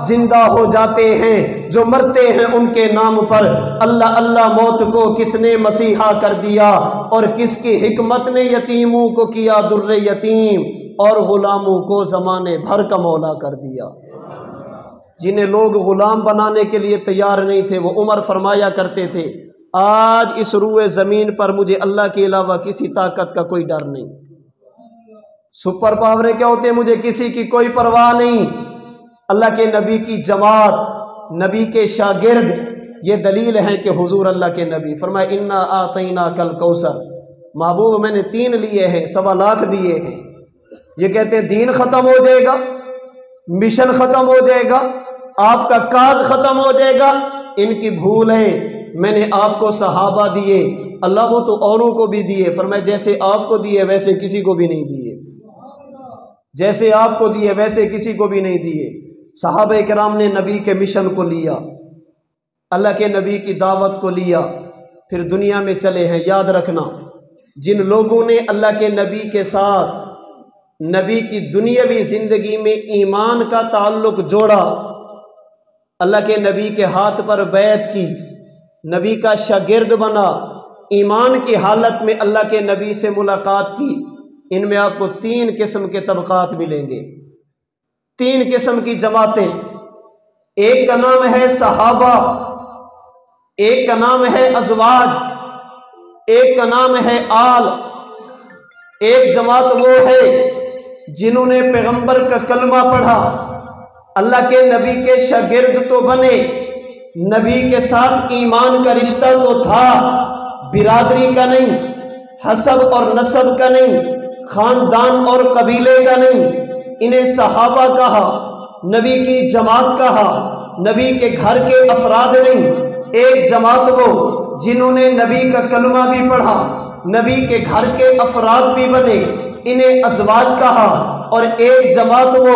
زندہ ہو جاتے ہیں جو مرتے ہیں ان کے نام پر، اللہ اللہ موت کو کس نے مسیحا کر دیا، اور کس کی حکمت نے یتیموں کو کیا در یتیم، اور غلاموں کو زمانے بھر کا مولا کر دیا۔ جنہیں لوگ غلام بنانے کے لیے تیار نہیں تھے، وہ عمر فرمایا کرتے تھے آج اس روئے زمین پر مجھے اللہ کے علاوہ کسی طاقت کا کوئی ڈر نہیں، سپر پاوریں کیا ہوتے ہیں، مجھے کسی کی کوئی پرواہ نہیں۔ اللہ کے نبی کی جماعت، نبی کے شاگرد، یہ دلیل ہے کہ حضور اللہ کے نبی فرمایا انا اعطیناک الکوثر، محبوب میں نے 3 لیے ہیں، 1.25 لاکھ دیے ہیں۔ یہ کہتے ہیں دین ختم ہو جائے گا، مشن ختم ہو جائے گا، آپ کا کاز ختم ہو جائے گا، ان کی بھول ہے، میں نے آپ کو صحابہ دیے، اللہ وہ تو اوروں کو بھی دیے، فرمایا جیسے آپ کو دیے ویسے کسی کو بھی نہیں دیے، جیسے آپ کو دیے ویسے کسی کو بھی نہیں دیے۔ صحابہ کرام نے نبی کے مشن کو لیا، اللہ کے نبی کی دعوت کو لیا، پھر دنیا میں چلے ہیں۔ یاد رکھنا جن لوگوں نے اللہ کے نبی کے ساتھ نبی کی دنیاوی زندگی میں ایمان کا تعلق جوڑا، اللہ کے نبی کے ہاتھ پر بیعت کی، نبی کا شاگرد بنا، ایمان کی حالت میں اللہ کے نبی سے ملاقات کی، ان میں آپ کو 3 قسم کے طبقات ملیں گے، 3 قسم کی جماعتیں۔ ایک کا نام ہے صحابہ، ایک کا نام ہے ازواج، ایک کا نام ہے آل۔ ایک جماعت وہ ہے جنہوں نے پیغمبر کا کلمہ پڑھا، اللہ کے نبی کے شاگرد تو بنے، نبی کے ساتھ ایمان کا رشتہ تو تھا، برادری کا نہیں، حسب اور نسب کا نہیں، خاندان اور قبیلے کا نہیں، انہیں صحابہ کہا، نبی کی جماعت کہا، نبی کے گھر کے افراد نہیں۔ ایک جماعت وہ جنہوں نے نبی کا کلمہ بھی پڑھا، نبی کے گھر کے افراد بھی بنے، انہیں ازواج کہا۔ اور ایک جماعت وہ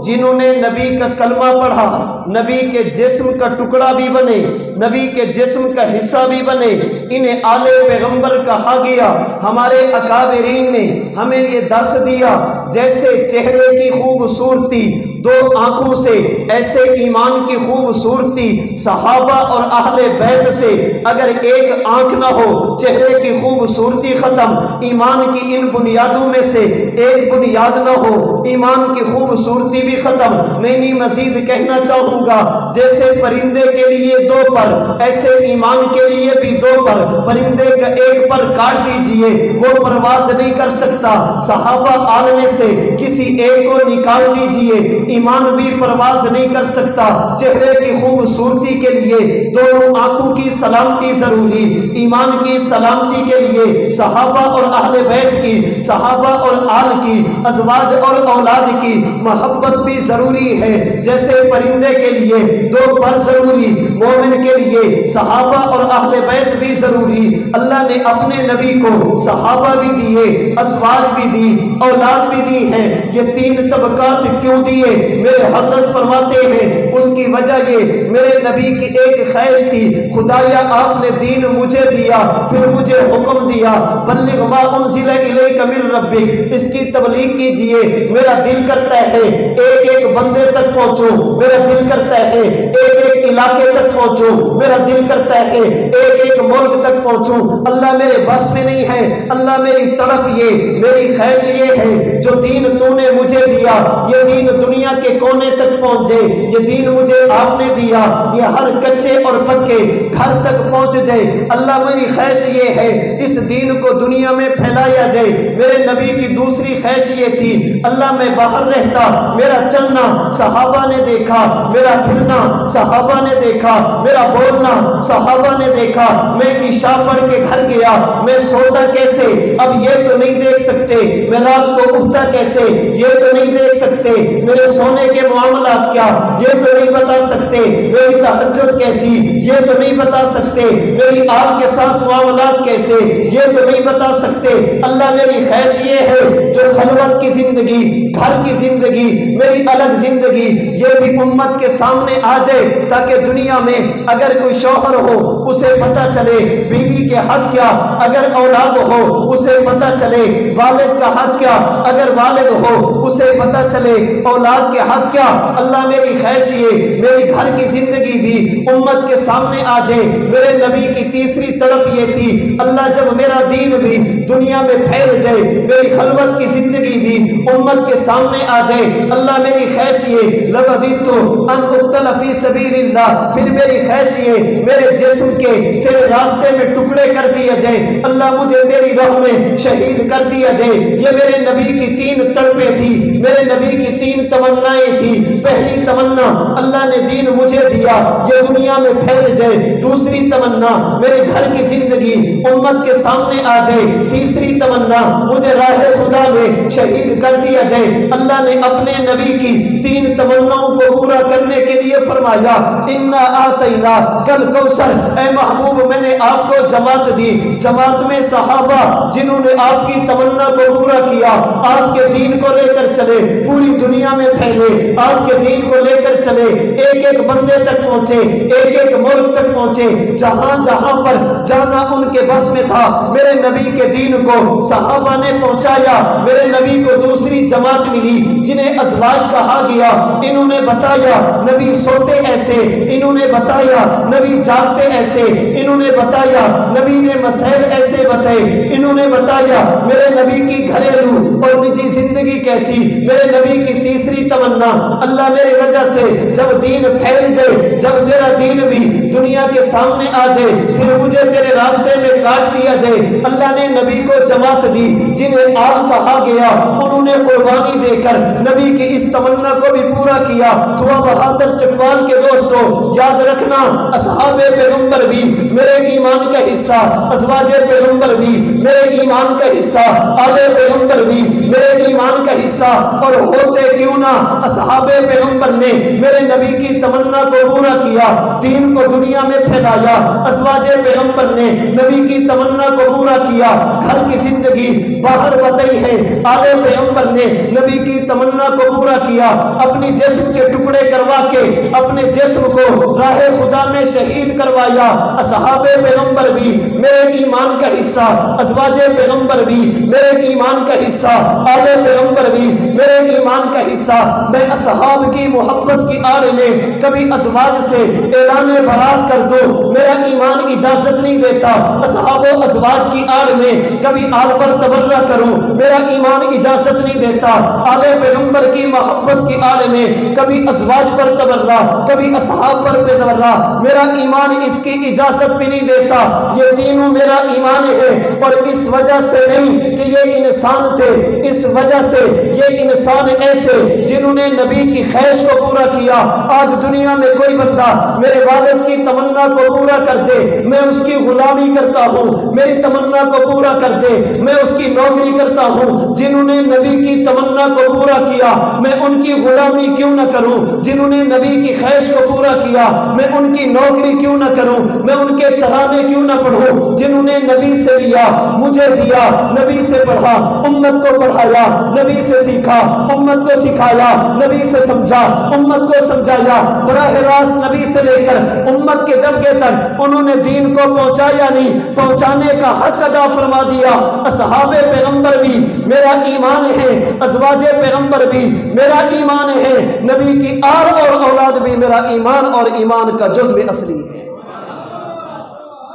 جنہوں نے نبی کا کلمہ پڑھا، نبی کے جسم کا ٹکڑا بھی بنے، نبی کے جسم کا حصہ بھی بنے، انہیں آل پیغمبر کہا گیا۔ ہمارے اکابرین نے ہمیں یہ درس دیا، جیسے چہرے کی خوبصورتی 2 آنکھوں سے، ایسے ایمان کی خوبصورتی صحابہ اور اہل بیت سے اگر ایک آنکھ نہ ہو، چہرے کی خوبصورتی ختم۔ ایمان کی ان بنیادوں میں سے ایک بنیاد نہ ہو، ایمان کی خوبصورتی بھی ختم۔ نہیں مزید کہنا چاہوں گا، جیسے پرندے کے لیے 2 پر، ایسے ایمان کے لیے بھی 2 پر۔ پرندے کا ایک پر کاٹ دیجئے، وہ پرواز نہیں کر سکتا۔ صحابہ آل میں سے کسی ایک کو نکال دیجئے، ایمان بھی پرواز نہیں کر سکتا۔ چہرے کی خوبصورتی کے لیے دونوں آنکھوں کی سلامتی ضروری، ایمان کی سلامتی کے لیے صحابہ اور اہل بیت کی، صحابہ اور آل کی، ازواج اور اولاد کی محبت بھی ضروری ہے۔ جیسے پرندے کے لیے 2 پر ضروری، مومن کے لیے صحابہ اور اہل بیت بھی ضروری۔ اللہ نے اپنے نبی کو صحابہ بھی دیے، ازواج بھی دی، اولاد بھی دی ہیں۔ یہ 3 طبقات کیوں دیے؟ میرے حضرت فرماتے ہیں اس کی وجہ یہ میرے نبی کی ایک خواہش تھی، خدایا آپ نے دین مجھے دیا، پھر مجھے حکم دیا بلغ ما انزل الیک من ربک، اس کی تبلیغ کیجئے۔ میرا دل کرتا ہے ایک ایک بندے تک پہنچو، میرا دل کرتا ہے ایک ایک علاقے تک پہنچو، میرا دل کرتا ہے ایک ایک ملک تک پہنچوں۔ اللہ میرے بس میں نہیں ہے، اللہ میری تڑپ یہ، میری خواہش یہ ہے جو دین تو نے مجھے دیا یہ دین دنیا کے کونے تک پہنچ جائے، یہ دین مجھے آپ نے دیا یہ ہر کچے اور پکے گھر تک پہنچ جائے۔ اللہ میری خواہش یہ ہے اس دین کو دنیا میں پھیلایا جائے۔ میرے نبی کی دوسری خواہش یہ تھی اللہ میں باہر رہتا، میرا چلنا صحابہ نے دیکھا، میرا پھرنا صحابہ نے دیکھا، میرا بولنا صحابہ نے دیکھا، میں عشاء پڑھ کے گھر گیا، میں سوتا کیسے اب یہ تو نہیں دیکھ سکتے، میں رات کو اٹھتا کیسے یہ تو نہیں دیکھ سکتے، میرے سونے کے معاملات کیا یہ تو نہیں بتا سکتے، میری تہجد کیسی یہ تو نہیں بتا سکتے، میری آپ کے ساتھ معاملات کیسے یہ تو نہیں بتا سکتے۔ اللہ میری خواہش یہ ہے جو خلوت کی زندگی، گھر کی زندگی، میری الگ زندگی یہ بھی امت کے سامنے آ جائے، تاکہ دنیا میں اگر کوئی شوہر ہو اسے پتہ چلے بیوی کے حق کیا، اگر اولاد ہو اسے پتہ چلے والد کا حق کیا، اگر والد ہو اسے پتہ چلے اولاد کے حق کیا۔ اللہ میری خواہش یہ میری گھر کی زندگی بھی امت کے سامنے آ جائے۔ میرے نبی کی تیسری تڑپ یہ تھی اللہ جب میرا دین بھی دنیا میں پھیل جائے، میری خلوت کی زندگی بھی امت کے سامنے آ جائے۔ اللہ میری خواہش یہ لوددت ان اقتل فی سبیل اللہ، پھر میری خواہش یہ میرے جسم کے تیرے راستے میں ٹکڑے کر دیا جائے، اللہ مجھے تیری راہ میں شہید کر دیا جائے۔ یہ میرے نبی کی تین تڑپیں تھی، میرے نبی کی تین تمنائیں تھی۔ پہلی تمنا اللہ نے دین مجھے دیا یہ دنیا میں پھیل جائے، دوسری تمنا میرے گھر کی زندگی امت کے سامنے آ جائے، تیسری تمنا مجھے راہ خدا میں شہید کر دیا جائے۔ اللہ نے اپنے نبی کی تین تمناؤں کو پورا کرنے کے لیے فرمایا انا آتینا کل کوثر، اے محبوب میں نے آپ کو جماعت دی، جماعت میں صحابہ جنہوں نے آپ کی تمنا کو پورا کیا، آپ کے دین کو لے کر چلے، پوری دنیا میں پھیلے، آپ کے دین کو لے کر چلے، ایک ایک بندے تک پہنچے، ایک ایک ملک تک پہنچے، جہاں جہاں پر جانا ان کے بس میں تھا میرے نبی کے دین کو صحابہ نے پہنچایا۔ میرے نبی کو دوسری جماعت ملی جنہیں ازواج کہا گیا، انہوں نے بتایا نبی سوتے ایسے، انہوں نے بتایا نبی جاگتے ایسے، انہوں نے بتایا نبی نے مسائل ایسے بتائے، انہوں نے بتایا میرے نبی کی گھریلو اور نجی زندگی کیسی۔ میرے نبی کی تیسری تمنا اللہ میرے وجہ سے جب دین پھیل جائے، جب تیرا دین بھی دنیا کے سامنے آ جائے، پھر مجھے تیرے راستے میں کاٹ دیا جائے۔ اللہ نے نبی کو جماعت دی جنہیں آپ کہا گیا، انہوں نے قربانی دے کر نبی کی اس تمنا کو بھی پورا کیا۔ دعا بہادر چکوال کے دوستو یاد رکھنا اصحاب پیغمبر بھی میرے ایمان کا حصہ، ازواج پیغمبر بھی میرے ایمان کا حصہ، آل پیغمبر بھی میرے ایمان کا حصہ، اور ہوتے کیوں نہ اصحاب پیغمبر نے میرے نبی کی تمنا کو پورا کیا، دین کو دنیا میں پھیلایا۔ ازواج پیغمبر نے نبی کی تمنا کو پورا کیا، گھر کی زندگی باہر بتائی ہے۔ آل پیغمبر نے نبی کی تمنا کو پورا کیا، اپنی جسم کے ٹکڑے کروا کے اپنے جسم کو راہ خدا میں شہید کروایا۔ اصحاب پیغمبر بھی میرے ایمان کا حصہ، ازواج پیغمبر بھی میرے ایمان کا حصہ، آل پیغمبر بھی میرے ایمان کا حصہ۔ میں اصحاب کی محبت کی آڑ میں کبھی ازواج سے اعلان برات کر دو، میرا ایمان اجازت نہیں دیتا۔ اصحاب و ازواج کی آڑ میں کبھی آل پر تبرہ کروں، میرا ایمان اجازت نہیں دیتا۔ آل پیغمبر کی محبت کی آڑ میں کبھی ازواج پر تبرہ، کبھی اصحاب پر تبرہ، میرا ایمان اس کی اجازت بھی نہیں دیتا۔ یہ تینوں میرا ایمان ہے، اور اس وجہ سے نہیں کہ یہ انسان تھے، اس وجہ سے یہ انسان ایسے جنہوں نے نبی کی خواہش کو پورا کیا۔ آج دنیا میں کوئی بندہ میرے والد کی تمنا کو پورا کر دے، میں اس کی غلامی کرتا ہوں، میری تمنا کو پورا کر دے میں اس کی نوکری کرتا ہوں۔ جنہوں نے نبی کی تمنا کو پورا کیا میں ان کی غلامی کیوں نہ کروں، جنہوں نے نبی کی خواہش کو پورا کیا میں ان کی نوکری کیوں نہ کروں، میں ان کے ترانے کیوں نہ پڑھوں۔ جنہوں نے نبی سے لیا مجھے دیا، نبی سے پڑھا، امت کو پڑھایا، نبی سے سیکھا، امت کو سکھایا، نبی سے سمجھا، امت کو سمجھایا، براہ راست نبی سے لے کر امت کے دبکے تک انہوں نے دین کو پہنچایا نہیں، پہنچانے کا حق ادا فرما دیا۔ اصحاب پیغمبر بھی میرا ایمان ہے، ازواج پیغمبر بھی میرا ایمان ہے، نبی کی آل اور اولاد بھی میرا ایمان اور ایمان کا جزو اصلی ہے۔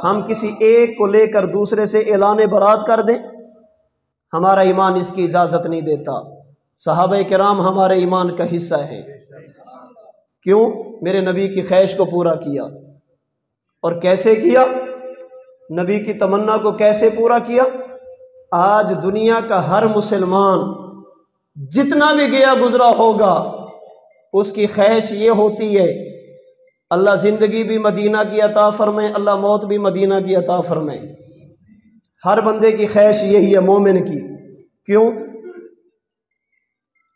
ہم کسی ایک کو لے کر دوسرے سے اعلان برات کر دیں، ہمارا ایمان اس کی اجازت نہیں دیتا۔ صحابہ کرام ہمارے ایمان کا حصہ ہیں۔ کیوں؟ میرے نبی کی خواہش کو پورا کیا۔ اور کیسے کیا؟ نبی کی تمنا کو کیسے پورا کیا؟ آج دنیا کا ہر مسلمان جتنا بھی گیا گزرا ہوگا، اس کی خواہش یہ ہوتی ہے اللہ زندگی بھی مدینہ کی عطا فرمائے، اللہ موت بھی مدینہ کی عطا فرمائے۔ ہر بندے کی خواہش یہی ہے، مومن کی۔ کیوں؟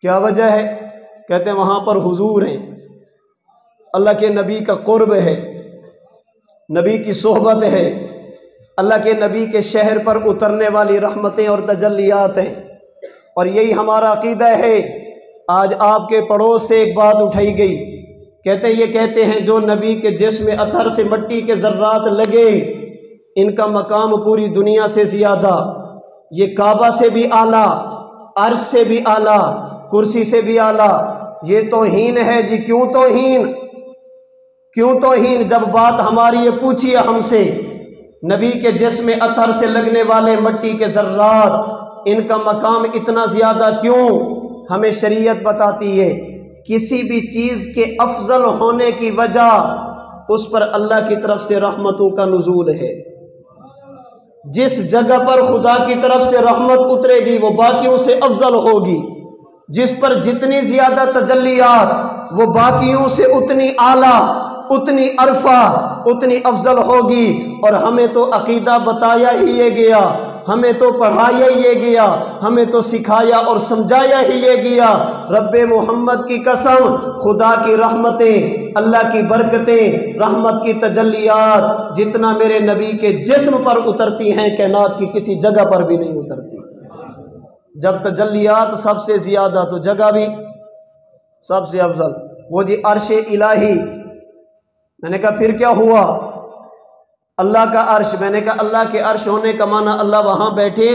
کیا وجہ ہے؟ کہتے ہیں وہاں پر حضور ہیں، اللہ کے نبی کا قرب ہے، نبی کی صحبت ہے، اللہ کے نبی کے شہر پر اترنے والی رحمتیں اور تجلیات ہیں۔ اور یہی ہمارا عقیدہ ہے۔ آج آپ کے پڑوس سے ایک بات اٹھائی گئی، کہتے ہیں جو نبی کے جسم اطہر سے مٹی کے ذرات لگے، ان کا مقام پوری دنیا سے زیادہ، یہ کعبہ سے بھی اعلیٰ، عرش سے بھی اعلیٰ، کرسی سے بھی اعلیٰ۔ یہ توہین ہے جی۔ کیوں توہین؟ کیوں توہین؟ جب بات ہماری یہ پوچھیے ہم سے، نبی کے جسم اطہر سے لگنے والے مٹی کے ذرات، ان کا مقام اتنا زیادہ کیوں؟ ہمیں شریعت بتاتی ہے کسی بھی چیز کے افضل ہونے کی وجہ اس پر اللہ کی طرف سے رحمتوں کا نزول ہے۔ جس جگہ پر خدا کی طرف سے رحمت اترے گی وہ باقیوں سے افضل ہوگی، جس پر جتنی زیادہ تجلیات وہ باقیوں سے اتنی اعلیٰ، اتنی عرفہ، اتنی افضل ہوگی۔ اور ہمیں تو عقیدہ بتایا ہی یہ گیا، ہمیں تو پڑھایا ہی یہ گیا، ہمیں تو سکھایا اور سمجھایا ہی یہ گیا۔ رب محمد کی قسم، خدا کی رحمتیں، اللہ کی برکتیں، رحمت کی تجلیات جتنا میرے نبی کے جسم پر اترتی ہیں کائنات کی کسی جگہ پر بھی نہیں اترتی۔ جب تجلیات سب سے زیادہ تو جگہ بھی سب سے افضل، وہ جی عرش الہی۔ میں نے کہا پھر کیا ہوا؟ اللہ کا عرش۔ میں نے کہا اللہ کے عرش ہونے کا معنی اللہ وہاں بیٹھے؟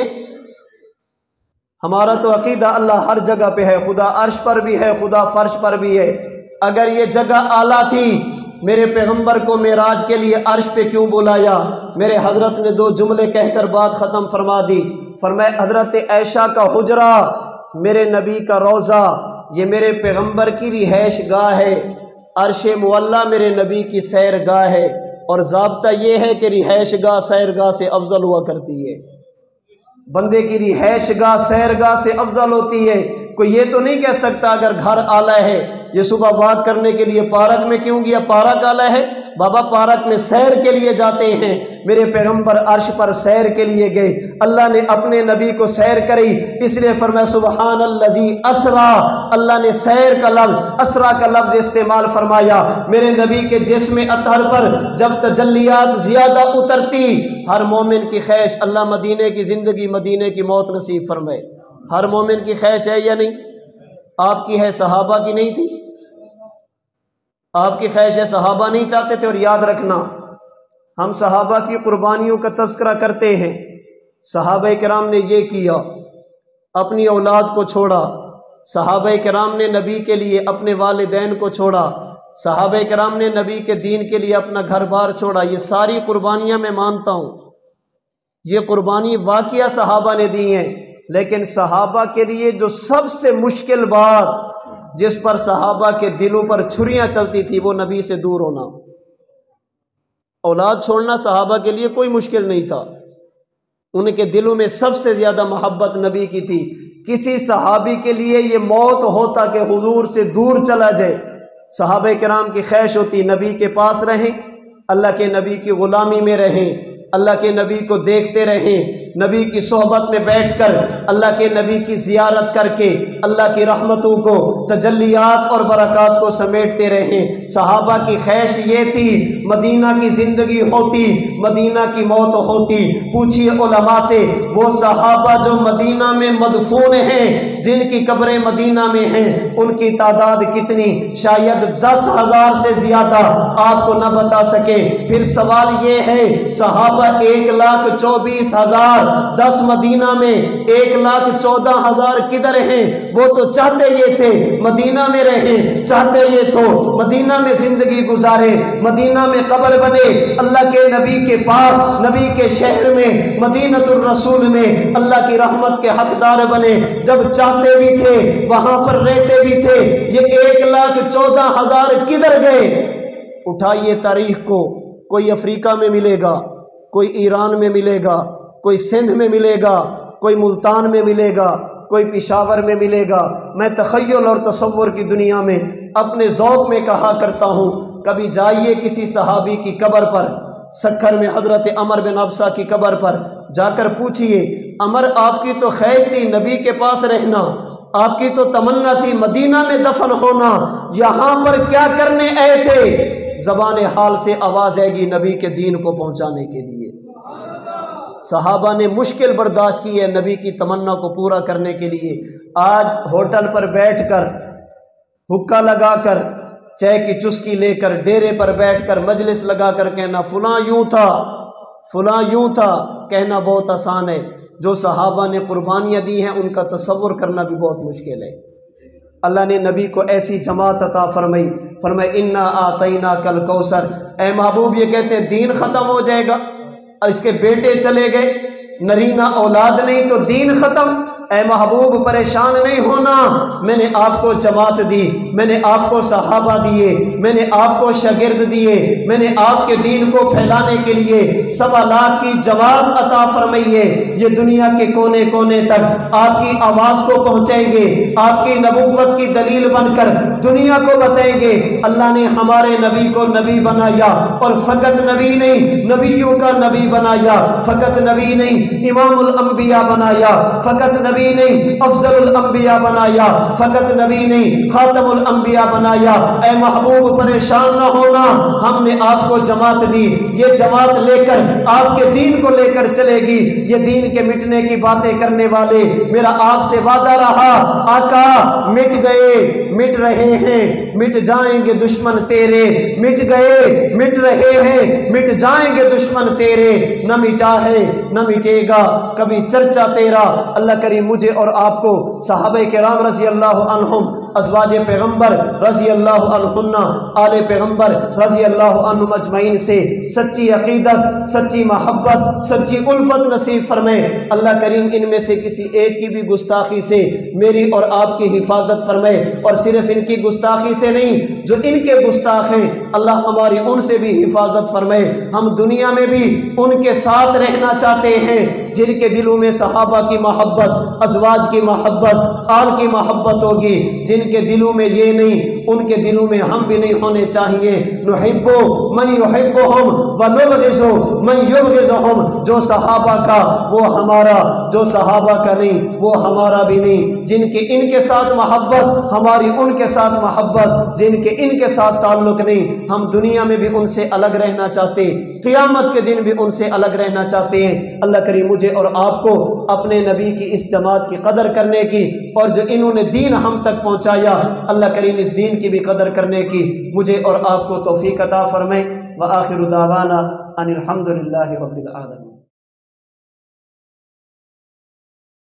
ہمارا تو عقیدہ اللہ ہر جگہ پہ ہے، خدا عرش پر بھی ہے، خدا فرش پر بھی ہے۔ اگر یہ جگہ اعلیٰ تھی، میرے پیغمبر کو معراج کے لیے عرش پہ کیوں بلایا؟ میرے حضرت نے 2 جملے کہہ کر بات ختم فرما دی۔ فرمایا حضرت عائشہ کا حجرہ، میرے نبی کا روضہ، یہ میرے پیغمبر کی رہائش گاہ ہے، عرش معلیٰ میرے نبی کی سیر گاہ ہے۔ اور ضابطہ یہ ہے کہ رہائش گاہ سیر گاہ سے افضل ہوا کرتی ہے۔ بندے کی رہائش گاہ سیر گاہ سے افضل ہوتی ہے۔ کوئی یہ تو نہیں کہہ سکتا اگر گھر اعلیٰ ہے، یہ صبح واک کرنے کے لیے پارک میں کیوں گیا؟ پارک اعلیٰ ہے؟ بابا پارک میں سیر کے لیے جاتے ہیں، میرے پیغمبر عرش پر سیر کے لیے گئے، اللہ نے اپنے نبی کو سیر کری، اس لیے فرمایا سبحان الذی اسرا، اللہ نے سیر کا لفظ، اسرا کا لفظ استعمال فرمایا۔ میرے نبی کے جسم اطہر پر جب تجلیات زیادہ اترتی، ہر مومن کی خواہش اللہ مدینے کی زندگی، مدینے کی موت نصیب فرمائے۔ ہر مومن کی خواہش ہے یا نہیں؟ آپ کی ہے، صحابہ کی نہیں تھی؟ آپ کی خواہش ہے، صحابہ نہیں چاہتے تھے؟ اور یاد رکھنا، ہم صحابہ کی قربانیوں کا تذکرہ کرتے ہیں۔ صحابہ کرام نے یہ کیا، اپنی اولاد کو چھوڑا۔ صحابہ کرام نے نبی کے لیے اپنے والدین کو چھوڑا۔ صحابہ کرام نے نبی کے دین کے لیے اپنا گھر بار چھوڑا۔ یہ ساری قربانیاں میں مانتا ہوں، یہ قربانی واقعہ صحابہ نے دی ہیں، لیکن صحابہ کے لیے جو سب سے مشکل بات جس پر صحابہ کے دلوں پر چھریاں چلتی تھی وہ نبی سے دور ہونا۔ اولاد چھوڑنا صحابہ کے لیے کوئی مشکل نہیں تھا، ان کے دلوں میں سب سے زیادہ محبت نبی کی تھی۔ کسی صحابی کے لیے یہ موت ہوتا کہ حضور سے دور چلا جائے، صحابہ کرام کی خواہش ہوتی نبی کے پاس رہیں، اللہ کے نبی کی غلامی میں رہیں، اللہ کے نبی کو دیکھتے رہیں، نبی کی صحبت میں بیٹھ کر اللہ کے نبی کی زیارت کر کے اللہ کی رحمتوں کو، تجلیات اور برکات کو سمیٹتے رہیں۔ صحابہ کی خواہش یہ تھی مدینہ کی زندگی ہوتی، مدینہ کی موت ہوتی۔ پوچھئے علماء سے، وہ صحابہ جو مدینہ میں مدفون ہیں، جن کی قبریں مدینہ میں ہیں، ان کی تعداد کتنی؟ شاید 10,000 سے زیادہ آپ کو نہ بتا سکے۔ پھر سوال یہ ہے، صحابہ 1,24,000، 10 مدینہ میں 1,14,000 کدھر ہیں؟ وہ تو چاہتے یہ تھے مدینہ میں رہیں، چاہتے یہ تو مدینہ میں زندگی گزارے، مدینہ میں قبر بنے، اللہ کے نبی کے پاس، نبی کے شہر میں، مدینۃ الرسول میں اللہ کی رحمت کے حقدار بنے۔ جب چاہتے بھی تھے وہاں پر رہتے بھی تھے، یہ 1,14,000 کدھر گئے؟ اٹھائیے تاریخ کو، کوئی افریقہ میں ملے گا، کوئی ایران میں ملے گا، کوئی سندھ میں ملے گا، کوئی ملتان میں ملے گا، کوئی پشاور میں ملے گا۔ میں تخیل اور تصور کی دنیا میں اپنے ذوق میں کہا کرتا ہوں، کبھی جائیے کسی صحابی کی قبر پر، سکھر میں حضرت عمر بن ابسہ کی قبر پر جا کر پوچھئے، عمر آپ کی تو خواہش تھی نبی کے پاس رہنا، آپ کی تو تمنا تھی مدینہ میں دفن ہونا، یہاں پر کیا کرنے آئے تھے؟ زبان حال سے آواز آئے گی نبی کے دین کو پہنچانے کے لیے۔ صحابہ نے مشکل برداشت کی ہے نبی کی تمنا کو پورا کرنے کے لیے۔ آج ہوٹل پر بیٹھ کر، حکا لگا کر، چائے کی چسکی لے کر، ڈیرے پر بیٹھ کر مجلس لگا کر کہنا فلاں یوں تھا، فلاں یوں تھا، کہنا بہت آسان ہے۔ جو صحابہ نے قربانیاں دی ہیں ان کا تصور کرنا بھی بہت مشکل ہے۔ اللہ نے نبی کو ایسی جماعت عطا فرمائی، فرمایا انا اعطیناک الکوثر۔ اے محبوب یہ کہتے ہیں دین ختم ہو جائے گا، اور اس کے بیٹے چلے گئے، نرینہ اولاد نہیں تو دین ختم۔ اے محبوب پریشان نہیں ہونا، میں نے آپ کو جماعت دی، میں نے آپ کو صحابہ دیے، میں نے آپ کو شاگرد دیے، میں نے آپ کے دین کو پھیلانے کے لیے 1.25 لاکھ کی جماعت عطا فرمائی ہے۔ یہ دنیا کے کونے کونے تک آپ کی آواز کو پہنچائیں گے، آپ کی نبوت کی دلیل بن کر دنیا کو بتائیں گے اللہ نے ہمارے نبی کو نبی بنایا، اور فقط نبی نہیں، نبیوں کا نبی بنایا، فقط نبی نہیں، امام الانبیاء بنایا، فقط نبی نہیں، افضل الانبیاء بنایا، فقط نبی نہیں، خاتم الانبیاء بنایا۔ اے محبوب پریشان نہ ہونا، ہم نے آپ کو جماعت دی، یہ جماعت لے کر آپ کے دین کو لے کر چلے گی۔ یہ دین کے مٹنے کی باتیں کرنے والے، میرا آپ سے وعدہ رہا آقا مٹ گئے، مٹ رہے ہیں، مٹ جائیں گے دشمن تیرے، مٹ گئے، مٹ رہے ہیں، مٹ جائیں گے دشمن تیرے، نہ مٹا ہے نہ مٹے گا کبھی چرچا تیرا۔ اللہ کریم مجھے اور آپ کو صحابہ کرام رضی اللہ عنہم، ازواج پیغمبر رضی اللہ عنہن، آل پیغمبر رضی اللہ عنہم اجمعین سے سچی عقیدت، سچی محبت، سچی الفت نصیب فرمائے۔ اللہ کریم ان میں سے کسی ایک کی بھی گستاخی سے میری اور آپ کی حفاظت فرمائے، اور صرف ان کی گستاخی سے نہیں، جو ان کے گستاخ ہیں اللہ ہماری ان سے بھی حفاظت فرمائے۔ ہم دنیا میں بھی ان کے ساتھ رہنا چاہتے ہیں جن کے دلوں میں صحابہ کی محبت، ازواج کی محبت، آل کی محبت ہوگی، جن کے دلوں میں یہ نہیں، ان کے دلوں میں ہم بھی نہیں ہونے چاہیے۔ نحب من یحبہم ونبغض من یبغضہم، جو صحابہ کا وہ ہمارا، جو صحابہ کا نہیں وہ ہمارا بھی نہیں۔ جن کے ان کے ساتھ محبت ہماری ان کے ساتھ محبت، جن کے ان کے ساتھ تعلق نہیں، ہم دنیا میں بھی ان سے الگ رہنا چاہتے، قیامت کے دن بھی ان سے الگ رہنا چاہتے ہیں۔ اللہ کریم مجھے اور آپ کو اپنے نبی کی اس جماعت کی قدر کرنے کی، اور جو انہوں نے دین ہم تک پہنچایا، اللہ کریم اس دین کی بھی قدر کرنے کی مجھے اور آپ کو توفیق عطا فرمائے۔ وآخر دعوانا ان الحمد للہ رب العالمین۔